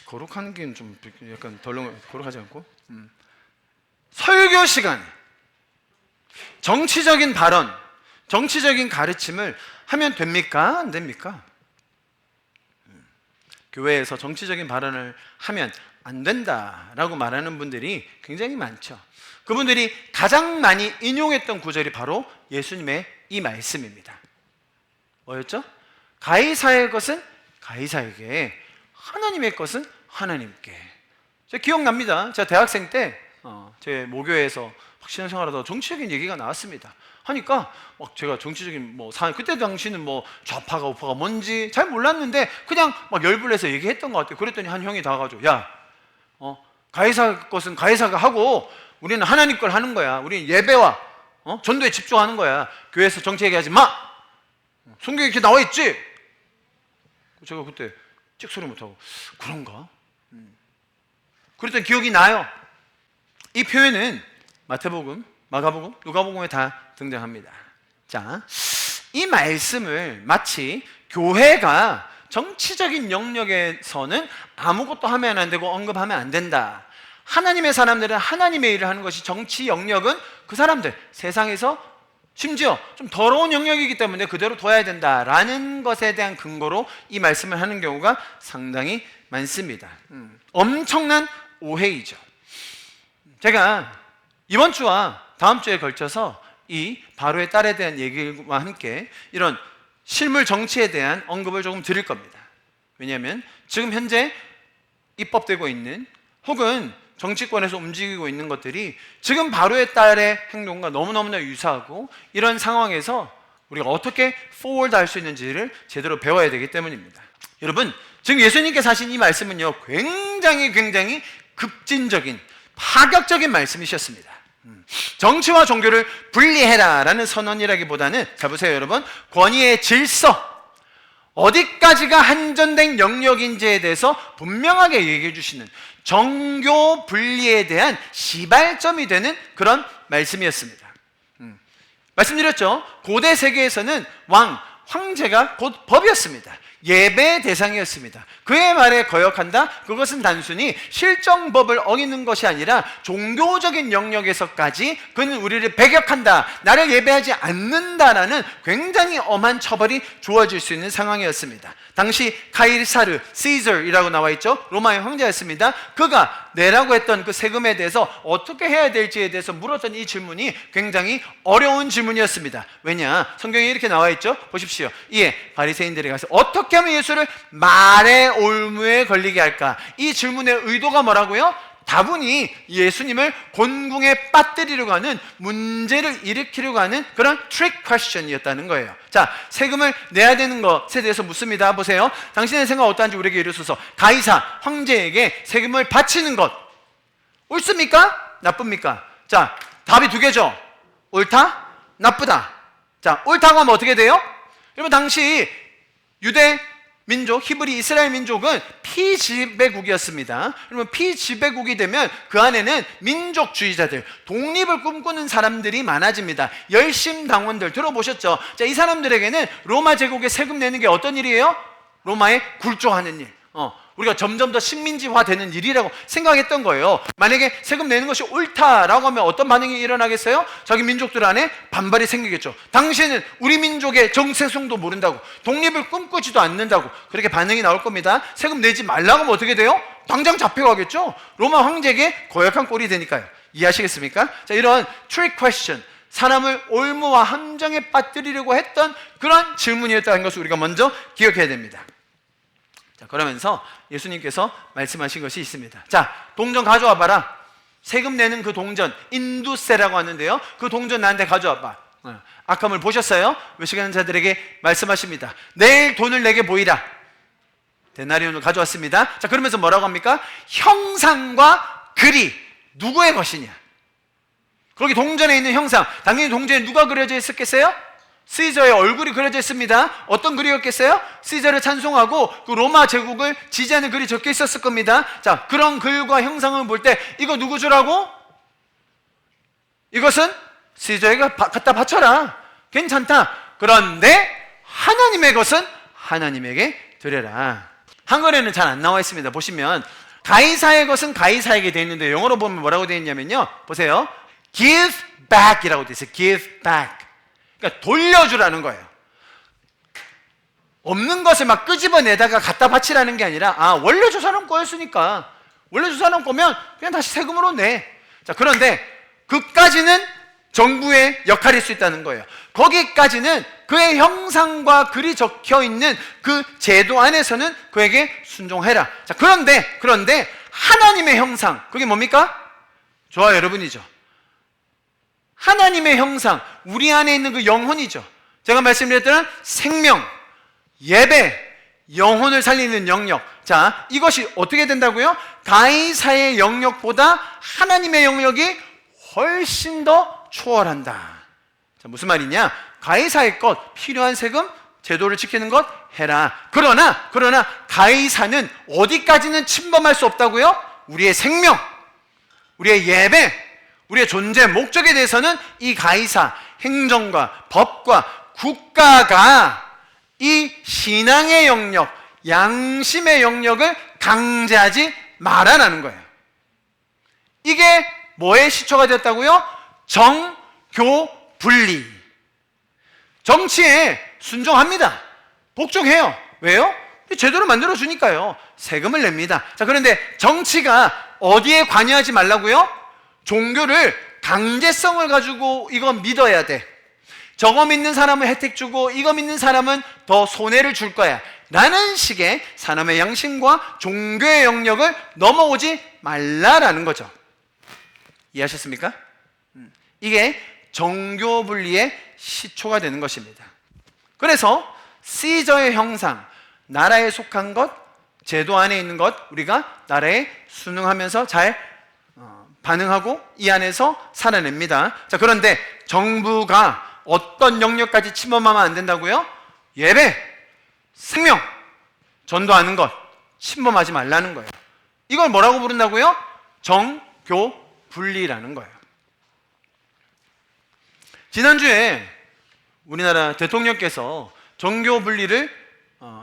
Speaker 1: 거룩한 게 좀 약간 덜렁, 거룩하지 않고, 설교 시간에 정치적인 발언, 정치적인 가르침을 하면 됩니까? 안 됩니까? 교회에서 정치적인 발언을 하면 안 된다라고 말하는 분들이 굉장히 많죠. 그분들이 가장 많이 인용했던 구절이 바로 예수님의 이 말씀입니다. 뭐였죠? 가이사의 것은 가이사에게, 하나님의 것은 하나님께. 제가 기억납니다. 제가 대학생 때 제 모교에서 신앙생활하다 정치적인 얘기가 나왔습니다. 하니까 막 제가 정치적인 그때 당시는 좌파가 우파가 뭔지 잘 몰랐는데 그냥 막 열불내서 얘기했던 것 같아요. 그랬더니 한 형이 나와가지고, 야, 가이사 것은 가이사가 하고 우리는 하나님 걸 하는 거야. 우리는 예배와 전도에 집중하는 거야. 교회에서 정치 얘기하지 마. 성경에 이렇게 나와 있지. 제가 그때 찍소리 못하고 그런가? 그랬더니 기억이 나요. 이 표현은 마태복음, 마가복음, 누가복음에 다 등장합니다. 자, 이 말씀을 마치 교회가 정치적인 영역에서는 아무것도 하면 안 되고 언급하면 안 된다. 하나님의 사람들은 하나님의 일을 하는 것이, 정치 영역은 그 사람들, 세상에서 심지어 좀 더러운 영역이기 때문에 그대로 둬야 된다라는 것에 대한 근거로 이 말씀을 하는 경우가 상당히 많습니다. 엄청난 오해이죠. 제가 이번 주와 다음 주에 걸쳐서 이 바로의 딸에 대한 얘기와 함께 이런 실물 정치에 대한 언급을 조금 드릴 겁니다. 왜냐하면 지금 현재 입법되고 있는, 혹은 정치권에서 움직이고 있는 것들이 지금 바로의 딸의 행동과 너무너무나 유사하고, 이런 상황에서 우리가 어떻게 forward 할 수 있는지를 제대로 배워야 되기 때문입니다. 여러분, 지금 예수님께서 하신 이 말씀은요, 굉장히 급진적인, 파격적인 말씀이셨습니다. 정치와 종교를 분리해라 라는 선언이라기보다는, 자 보세요 여러분, 권위의 질서, 어디까지가 한전된 영역인지에 대해서 분명하게 얘기해 주시는, 정교 분리에 대한 시발점이 되는 그런 말씀이었습니다. 말씀드렸죠. 고대 세계에서는 황제가 곧 법이었습니다. 예배의 대상이었습니다. 그의 말에 거역한다? 그것은 단순히 실정법을 어기는 것이 아니라 종교적인 영역에서까지 그는 우리를 배격한다, 나를 예배하지 않는다라는 굉장히 엄한 처벌이 주어질 수 있는 상황이었습니다. 당시 카이사르, 시저이라고 나와 있죠. 로마의 황제였습니다. 그가 내라고 했던 그 세금에 대해서 어떻게 해야 될지에 대해서 물었던 이 질문이 굉장히 어려운 질문이었습니다. 왜냐? 성경에 이렇게 나와 있죠. 보십시오. 이에 바리새인들이 가서 어떻게 하면 예수를 말의 올무에 걸리게 할까? 이 질문의 의도가 뭐라고요? 다분히 예수님을 곤궁에 빠뜨리려고 하는, 문제를 일으키려고 하는 그런 트릭 퀘스천이었다는 거예요. 자, 세금을 내야 되는 것에 대해서 묻습니다. 보세요. 당신의 생각 어떠한지 우리에게 이르소서. 가이사, 황제에게 세금을 바치는 것 옳습니까? 나쁩니까? 자, 답이 두 개죠. 옳다, 나쁘다. 자, 옳다고 하면 어떻게 돼요? 여러분, 당시 유대 민족, 히브리 이스라엘 민족은 피지배국이었습니다. 그러면 피지배국이 되면 그 안에는 민족주의자들, 독립을 꿈꾸는 사람들이 많아집니다. 열심당원들 들어보셨죠? 자, 이 사람들에게는 로마 제국에 세금 내는 게 어떤 일이에요? 로마에 굴종하는 일. 우리가 점점 더 식민지화되는 일이라고 생각했던 거예요. 만약에 세금 내는 것이 옳다라고 하면 어떤 반응이 일어나겠어요? 자기 민족들 안에 반발이 생기겠죠. 당신은 우리 민족의 정체성도 모른다고, 독립을 꿈꾸지도 않는다고, 그렇게 반응이 나올 겁니다. 세금 내지 말라고 하면 어떻게 돼요? 당장 잡혀가겠죠. 로마 황제에게 고약한 꼴이 되니까요. 이해하시겠습니까? 자, 이런 트릭 퀘스천, 사람을 올무와 함정에 빠뜨리려고 했던 그런 질문이었다는 것을 우리가 먼저 기억해야 됩니다. 자, 그러면서 예수님께서 말씀하신 것이 있습니다. 자, 동전 가져와 봐라. 세금 내는 그 동전, 인두세라고 하는데요, 그 동전 나한테 가져와 봐. 악함을 보셨어요? 외식하는 자들에게 말씀하십니다. 내일 돈을 내게 보이라. 데나리온을 가져왔습니다. 자, 그러면서 뭐라고 합니까? 형상과 글이 누구의 것이냐? 거기 동전에 있는 형상, 당연히 동전에 누가 그려져 있었겠어요? 시저의 얼굴이 그려져 있습니다. 어떤 글이었겠어요? 시저를 찬송하고 그 로마 제국을 지지하는 글이 적혀 있었을 겁니다. 자, 그런 글과 형상을 볼 때 이거 누구 주라고? 이것은 시저에게 갖다 바쳐라. 괜찮다. 그런데 하나님의 것은 하나님에게 드려라. 한글에는 잘 안 나와 있습니다. 보시면 가이사의 것은 가이사에게 되어 있는데 영어로 보면 뭐라고 되어 있냐면요, 보세요. give back이라고 되어 있어요. give back. 그러니까 돌려주라는 거예요. 없는 것을 막 끄집어내다가 갖다 바치라는 게 아니라, 원래 저 사람 거였으니까 원래 저 사람 거면 그냥 다시 세금으로 내. 자, 그런데 그까지는 정부의 역할일 수 있다는 거예요. 거기까지는 그의 형상과 글이 적혀 있는 그 제도 안에서는 그에게 순종해라. 자, 그런데 하나님의 형상, 그게 뭡니까? 저와 여러분이죠. 하나님의 형상, 우리 안에 있는 그 영혼이죠. 제가 말씀드렸던 생명, 예배, 영혼을 살리는 영역. 자, 이것이 어떻게 된다고요? 가이사의 영역보다 하나님의 영역이 훨씬 더 초월한다. 자, 무슨 말이냐? 가이사의 것, 필요한 세금, 제도를 지키는 것 해라. 그러나 가이사는 어디까지는 침범할 수 없다고요? 우리의 생명, 우리의 예배, 우리의 존재 목적에 대해서는 이 가이사, 행정과 법과 국가가 이 신앙의 영역, 양심의 영역을 강제하지 말아라는 거예요. 이게 뭐의 시초가 되었다고요? 정교 분리. 정치에 순종합니다. 복종해요. 왜요? 제대로 만들어주니까요. 세금을 냅니다. 자, 그런데 정치가 어디에 관여하지 말라고요? 종교를 강제성을 가지고 이거 믿어야 돼. 저거 믿는 사람은 혜택 주고 이거 믿는 사람은 더 손해를 줄 거야 라는 식의 사람의 양심과 종교의 영역을 넘어오지 말라라는 거죠. 이해하셨습니까? 이게 정교 분리의 시초가 되는 것입니다. 그래서 시저의 형상, 나라에 속한 것, 제도 안에 있는 것, 우리가 나라에 순응하면서 잘 반응하고 이 안에서 살아냅니다. 자, 그런데 정부가 어떤 영역까지 침범하면 안 된다고요? 예배, 생명, 전도하는 것 침범하지 말라는 거예요. 이걸 뭐라고 부른다고요? 정교 분리라는 거예요. 지난주에 우리나라 대통령께서 정교 분리를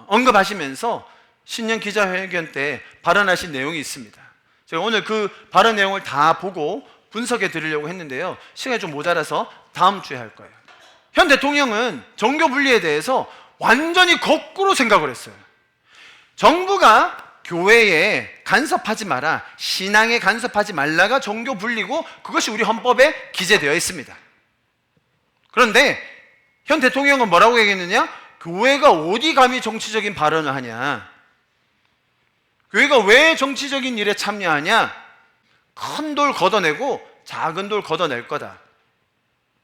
Speaker 1: 언급하시면서 신년 기자회견 때 발언하신 내용이 있습니다. 제가 오늘 그 발언 내용을 다 보고 분석해 드리려고 했는데요, 시간이 좀 모자라서 다음 주에 할 거예요. 현 대통령은 정교 분리에 대해서 완전히 거꾸로 생각을 했어요. 정부가 교회에 간섭하지 마라, 신앙에 간섭하지 말라가 정교 분리고 그것이 우리 헌법에 기재되어 있습니다. 그런데 현 대통령은 뭐라고 얘기했느냐? 교회가 어디 감히 정치적인 발언을 하냐? 교회가 왜 정치적인 일에 참여하냐? 큰 돌 걷어내고 작은 돌 걷어낼 거다.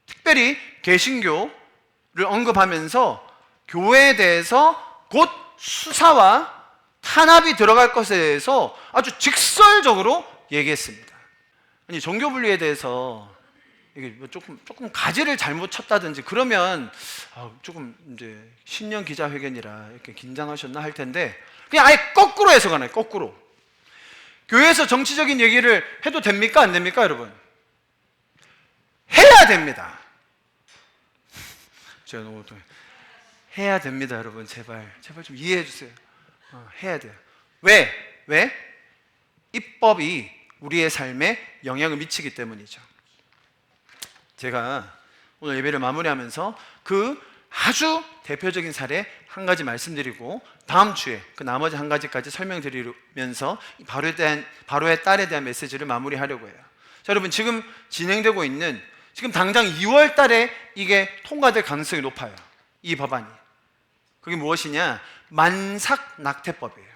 Speaker 1: 특별히 개신교를 언급하면서 교회에 대해서 곧 수사와 탄압이 들어갈 것에 대해서 아주 직설적으로 얘기했습니다. 아니, 정교 분리에 대해서 이게 조금 가지를 잘못 쳤다든지 그러면 조금 이제 신년 기자회견이라 이렇게 긴장하셨나 할 텐데, 그냥 아예 거꾸로 해석하나요? 거꾸로. 교회에서 정치적인 얘기를 해도 됩니까? 안 됩니까, 여러분? 해야 됩니다. 제가 너무 해야 됩니다, 여러분. 제발 좀 이해해 주세요. 해야 돼요. 왜? 입법이 우리의 삶에 영향을 미치기 때문이죠. 제가 오늘 예배를 마무리하면서 그 아주 대표적인 사례 한 가지 말씀드리고 다음 주에 그 나머지 한 가지까지 설명드리면서 바로의 딸에 대한 메시지를 마무리하려고 해요. 자, 여러분, 지금 진행되고 있는, 지금 당장 2월 달에 이게 통과될 가능성이 높아요. 이 법안이. 그게 무엇이냐? 만삭낙태법이에요.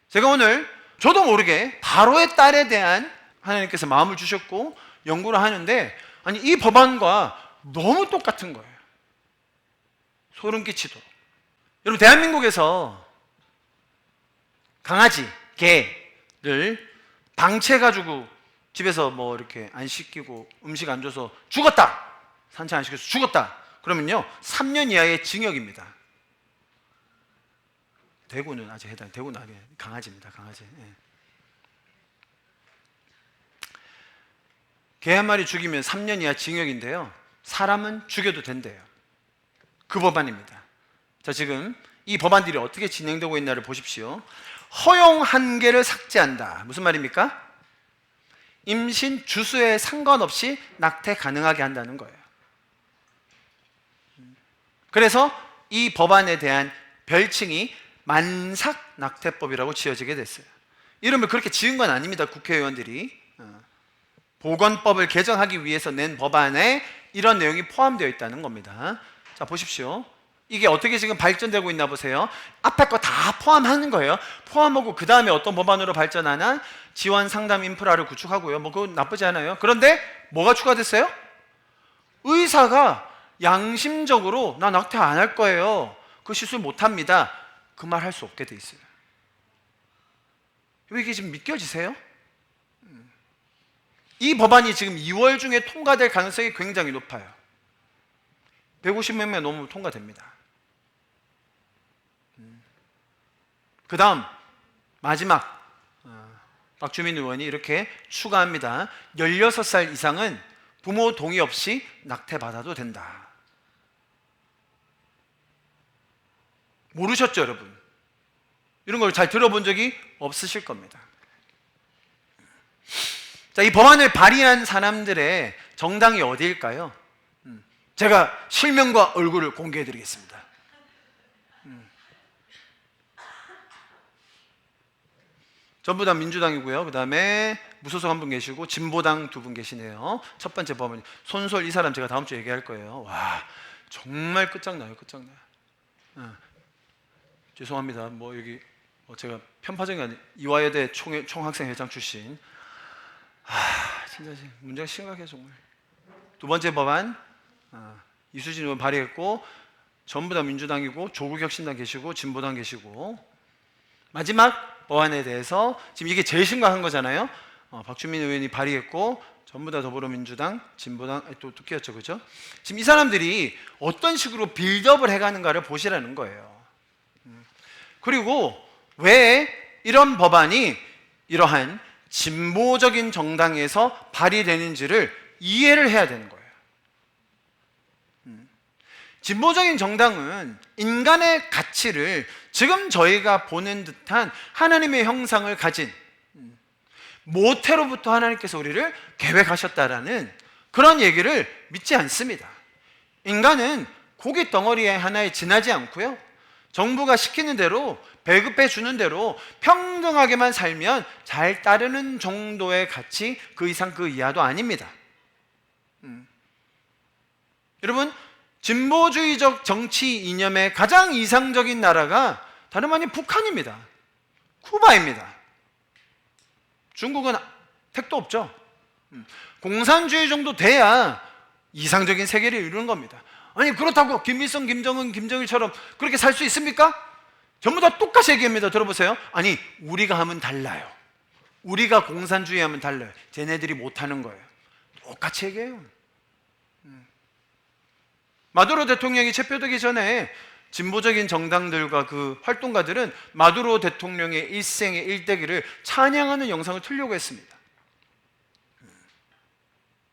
Speaker 1: 제가 오늘 저도 모르게 바로의 딸에 대한 하나님께서 마음을 주셨고 연구를 하는데, 아니, 이 법안과 너무 똑같은 거예요. 소름 끼치도록. 여러분, 대한민국에서 강아지, 개를 방치해가지고 집에서 뭐 이렇게 안 씻기고 음식 안 줘서 죽었다, 산책 안 시켜서 죽었다, 그러면요 3년 이하의 징역입니다. 대구는 아직 해당, 대구는 아니에요. 강아지입니다. 강아지. 예. 개 한 마리 죽이면 3년 이하 징역인데요, 사람은 죽여도 된대요. 그 법안입니다. 자, 지금 이 법안들이 어떻게 진행되고 있나를 보십시오. 허용 한계를 삭제한다. 무슨 말입니까? 임신 주수에 상관없이 낙태 가능하게 한다는 거예요. 그래서 이 법안에 대한 별칭이 만삭 낙태법이라고 지어지게 됐어요. 이름을 그렇게 지은 건 아닙니다. 국회의원들이 보건법을 개정하기 위해서 낸 법안에 이런 내용이 포함되어 있다는 겁니다. 자, 보십시오. 이게 어떻게 지금 발전되고 있나 보세요. 앞에 거 다 포함하는 거예요. 포함하고 그 다음에 어떤 법안으로 발전하나? 지원 상담 인프라를 구축하고요. 뭐 그건 나쁘지 않아요. 그런데 뭐가 추가됐어요? 의사가 양심적으로 나 낙태 안 할 거예요, 그 시술 못 합니다, 그 말 할 수 없게 돼 있어요. 이게 지금 믿겨지세요? 이 법안이 지금 2월 중에 통과될 가능성이 굉장히 높아요. 150몇 명 넘으면 통과됩니다. 그 다음 마지막 박주민 의원이 이렇게 추가합니다. 16살 이상은 부모 동의 없이 낙태받아도 된다. 모르셨죠, 여러분? 이런 걸 잘 들어본 적이 없으실 겁니다. 자, 이 법안을 발의한 사람들의 정당이 어디일까요? 제가 실명과 얼굴을 공개해 드리겠습니다. 전부 다 민주당이고요. 그 다음에 무소속 한 분 계시고 진보당 2분 계시네요. 첫 번째 법안 손솔, 이 사람 제가 다음 주에 얘기할 거예요. 와, 정말 끝장나요. 끝장나요. 죄송합니다. 뭐 여기 제가 편파적인 게 아니에요. 이화여대 총학생회장 출신. 진짜 문제가 심각해 정말. 두 번째 법안 이수진 의원 발의했고 전부 다 민주당이고 조국혁신당 계시고 진보당 계시고, 마지막 법안에 대해서 지금 이게 제일 심각한 거잖아요. 박주민 의원이 발의했고 전부 다 더불어민주당, 진보당 또 끼었죠, 그죠? 지금 이 사람들이 어떤 식으로 빌드업을 해가는가를 보시라는 거예요. 그리고 왜 이런 법안이 이러한 진보적인 정당에서 발의되는지를 이해를 해야 되는 거예요. 진보적인 정당은 인간의 가치를 지금 저희가 보는 듯한 하나님의 형상을 가진 모태로부터 하나님께서 우리를 계획하셨다라는 그런 얘기를 믿지 않습니다. 인간은 고기 덩어리 하나에 지나지 않고요, 정부가 시키는 대로 배급해 주는 대로 평등하게만 살면 잘 따르는 정도의 가치, 그 이상 그 이하도 아닙니다. 여러분, 진보주의적 정치 이념의 가장 이상적인 나라가 다름 아닌 북한입니다. 쿠바입니다. 중국은 택도 없죠. 공산주의 정도 돼야 이상적인 세계를 이루는 겁니다. 아니, 그렇다고 김일성, 김정은, 김정일처럼 그렇게 살 수 있습니까? 전부 다 똑같이 얘기합니다. 들어보세요. 아니, 우리가 하면 달라요. 우리가 공산주의 하면 달라요. 쟤네들이 못하는 거예요. 똑같이 얘기해요. 마두로 대통령이 체포되기 전에 진보적인 정당들과 그 활동가들은 마두로 대통령의 일생의 일대기를 찬양하는 영상을 틀려고 했습니다.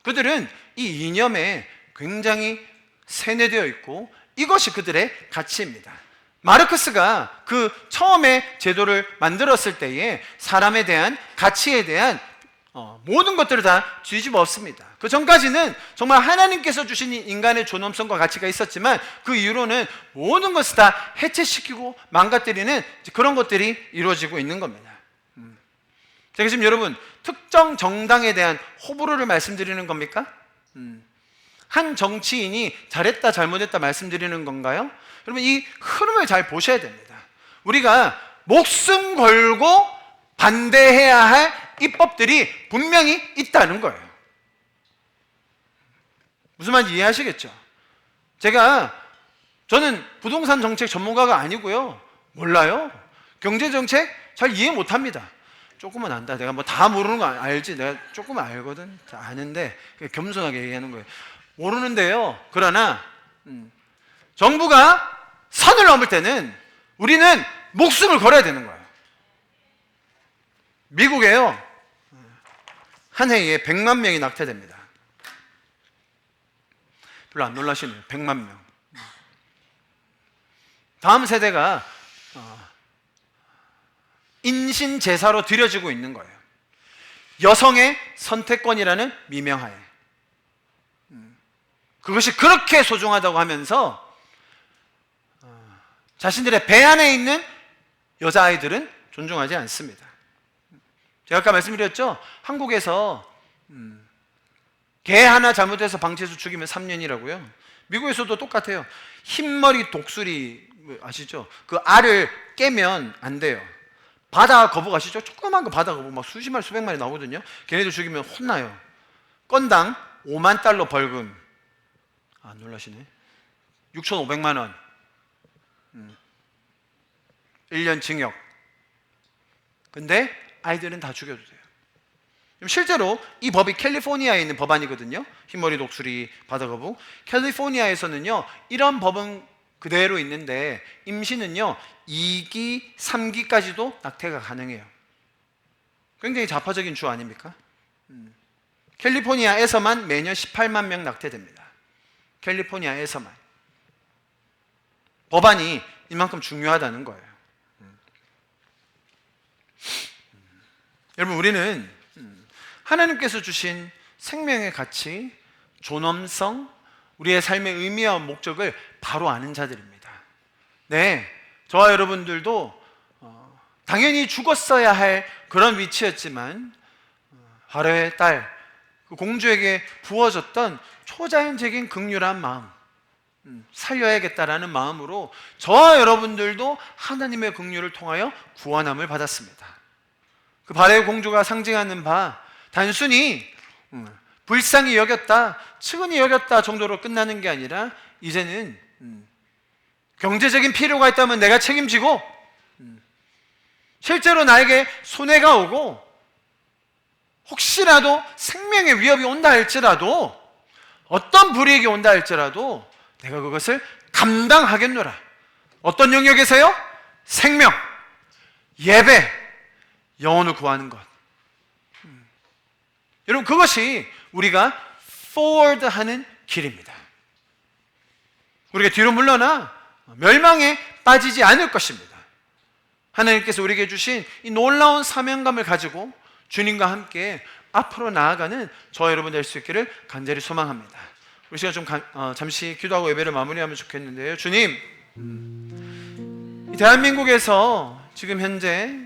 Speaker 1: 그들은 이 이념에 굉장히 세뇌되어 있고 이것이 그들의 가치입니다. 마르크스가 그 처음에 제도를 만들었을 때에 사람에 대한 가치에 대한 모든 것들을 다 뒤집어 엎습니다. 그 전까지는 정말 하나님께서 주신 인간의 존엄성과 가치가 있었지만 그 이후로는 모든 것을 다 해체시키고 망가뜨리는 그런 것들이 이루어지고 있는 겁니다. 제가 지금 여러분 특정 정당에 대한 호불호를 말씀드리는 겁니까? 한 정치인이 잘했다 잘못했다 말씀드리는 건가요? 여러분, 이 흐름을 잘 보셔야 됩니다. 우리가 목숨 걸고 반대해야 할 입법들이 분명히 있다는 거예요. 무슨 말인지 이해하시겠죠? 저는 부동산 정책 전문가가 아니고요, 몰라요. 경제 정책 잘 이해 못합니다. 조금은 안다. 내가 뭐 다 모르는 거 알지. 내가 조금은 알거든. 아는데 겸손하게 얘기하는 거예요. 모르는데요, 그러나 정부가 선을 넘을 때는 우리는 목숨을 걸어야 되는 거예요. 미국에요, 한 해에 100만 명이 낙태됩니다. 별로 안 놀라시네요. 100만 명. 다음 세대가 인신 제사로 드려지고 있는 거예요. 여성의 선택권이라는 미명하에 그것이 그렇게 소중하다고 하면서 자신들의 배 안에 있는 여자아이들은 존중하지 않습니다. 제가 아까 말씀드렸죠? 한국에서 개 하나 잘못해서 방치해서 죽이면 3년이라고요. 미국에서도 똑같아요. 흰머리 독수리 아시죠? 그 알을 깨면 안 돼요. 바다 거북 아시죠? 조그만 거 바다 거북 막 수십 마리 수백 마리 나오거든요. 걔네들 죽이면 혼나요. 건당 5만 달러 벌금. 아, 놀라시네. 6,500만 원. 1년 징역. 근데 아이들은 다 죽여도 돼요. 실제로 이 법이 캘리포니아에 있는 법안이거든요. 흰머리 독수리, 바다거북. 캘리포니아에서는요, 이런 법은 그대로 있는데 임신은요 2기, 3기까지도 낙태가 가능해요. 굉장히 자파적인 주 아닙니까? 캘리포니아에서만 매년 18만 명 낙태됩니다. 캘리포니아에서만. 법안이 이만큼 중요하다는 거예요. 여러분, 우리는 하나님께서 주신 생명의 가치, 존엄성, 우리의 삶의 의미와 목적을 바로 아는 자들입니다. 네, 저와 여러분들도 당연히 죽었어야 할 그런 위치였지만 바로의 딸, 그 공주에게 부어졌던 초자연적인 긍휼한 마음, 살려야겠다라는 마음으로 저와 여러분들도 하나님의 긍휼을 통하여 구원함을 받았습니다. 그 바레의 공주가 상징하는 바, 단순히 불쌍히 여겼다, 측은히 여겼다 정도로 끝나는 게 아니라 이제는 경제적인 필요가 있다면 내가 책임지고, 실제로 나에게 손해가 오고 혹시라도 생명의 위협이 온다 할지라도, 어떤 불이익이 온다 할지라도 내가 그것을 감당하겠노라. 어떤 영역에서요? 생명, 예배, 영혼을 구하는 것. 여러분, 그것이 우리가 forward 하는 길입니다. 우리가 뒤로 물러나 멸망에 빠지지 않을 것입니다. 하나님께서 우리에게 주신 이 놀라운 사명감을 가지고 주님과 함께 앞으로 나아가는 저와 여러분 될 수 있기를 간절히 소망합니다. 우리 시간 좀 잠시 기도하고 예배를 마무리하면 좋겠는데요. 주님, 이 대한민국에서 지금 현재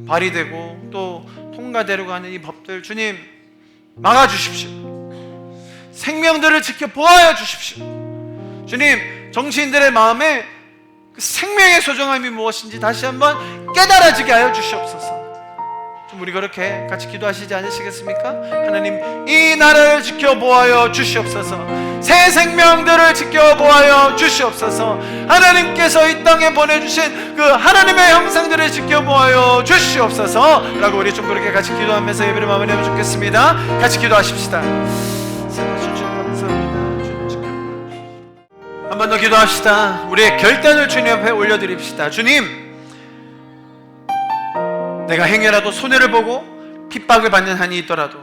Speaker 1: 발의되고 또 통과되려고 하는 이 법들, 주님 막아주십시오. 생명들을 지켜보아야 주십시오. 주님, 정치인들의 마음에 그 생명의 소중함이 무엇인지 다시 한번 깨달아지게 하여 주시옵소서. 좀 우리 그렇게 같이 기도하시지 않으시겠습니까? 하나님, 이 나라를 지켜보아여 주시옵소서. 새 생명들을 지켜보아여 주시옵소서. 하나님께서 이 땅에 보내주신 그 하나님의 형상들을 지켜보아여 주시옵소서 라고 우리 좀 그렇게 같이 기도하면서 예배를 마무리하면 좋겠습니다. 같이 기도하십시다. 한 번 더 기도합시다. 우리의 결단을 주님 앞에 올려드립시다. 주님, 내가 행여라도 손해를 보고 핍박을 받는 한이 있더라도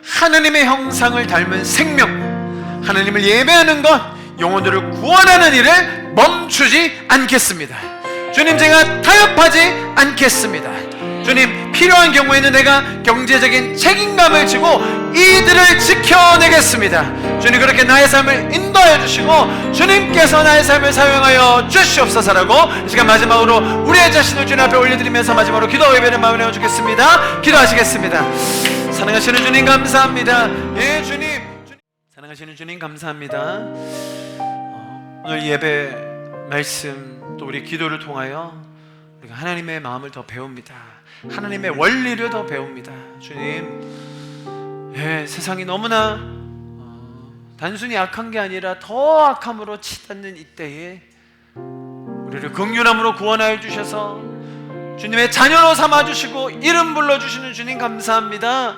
Speaker 1: 하나님의 형상을 닮은 생명, 하나님을 예배하는 것, 영혼들을 구원하는 일을 멈추지 않겠습니다. 주님, 제가 타협하지 않겠습니다. 주님, 필요한 경우에는 내가 경제적인 책임감을 지고 이들을 지켜내겠습니다. 주님, 그렇게 나의 삶을 인도하여 주시고 주님께서 나의 삶을 사용하여 주시옵소서라고 이 시간 마지막으로 우리의 자신을 주님 앞에 올려드리면서 마지막으로 기도 예배를 마무리하여 주겠습니다. 기도하시겠습니다. 사랑하시는 주님 감사합니다. 예, 주님. 사랑하시는 주님 감사합니다. 오늘 예배 말씀 또 우리 기도를 통하여 우리가 하나님의 마음을 더 배웁니다. 하나님의 원리를 더 배웁니다. 주님, 예, 세상이 너무나 단순히 악한 게 아니라 더 악함으로 치닫는 이때에 우리를 긍휼함으로 구원하여 주셔서 주님의 자녀로 삼아주시고 이름 불러주시는 주님 감사합니다.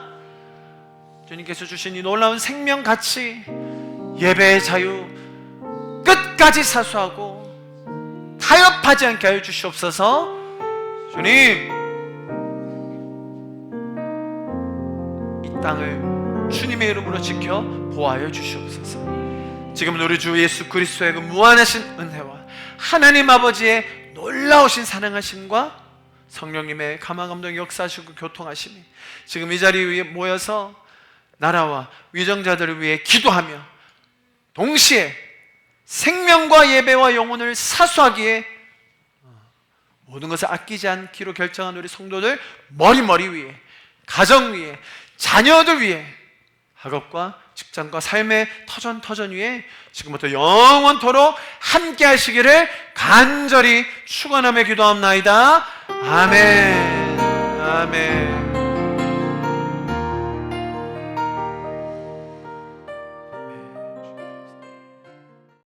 Speaker 1: 주님께서 주신 이 놀라운 생명 가치, 예배의 자유 끝까지 사수하고 타협하지 않게 하여 주시옵소서. 주님, 이 땅을 주님의 이름으로 지켜 보아여 주시옵소서.
Speaker 2: 지금은 우리 주 예수 그리스도의 그 무한하신 은혜와 하나님 아버지의 놀라우신 사랑하심과 성령님의 감화감동 역사하시고 교통하심이 지금 이 자리 위에 모여서 나라와 위정자들을 위해 기도하며 동시에 생명과 예배와 영혼을 사수하기에 모든 것을 아끼지 않기로 결정한 우리 성도들 머리 위에, 가정 위에, 자녀들 위에, 학업과 직장과 삶의 터전 위에 지금부터 영원토록 함께 하시기를 간절히 축원하며 기도합나이다. 아멘. 아멘.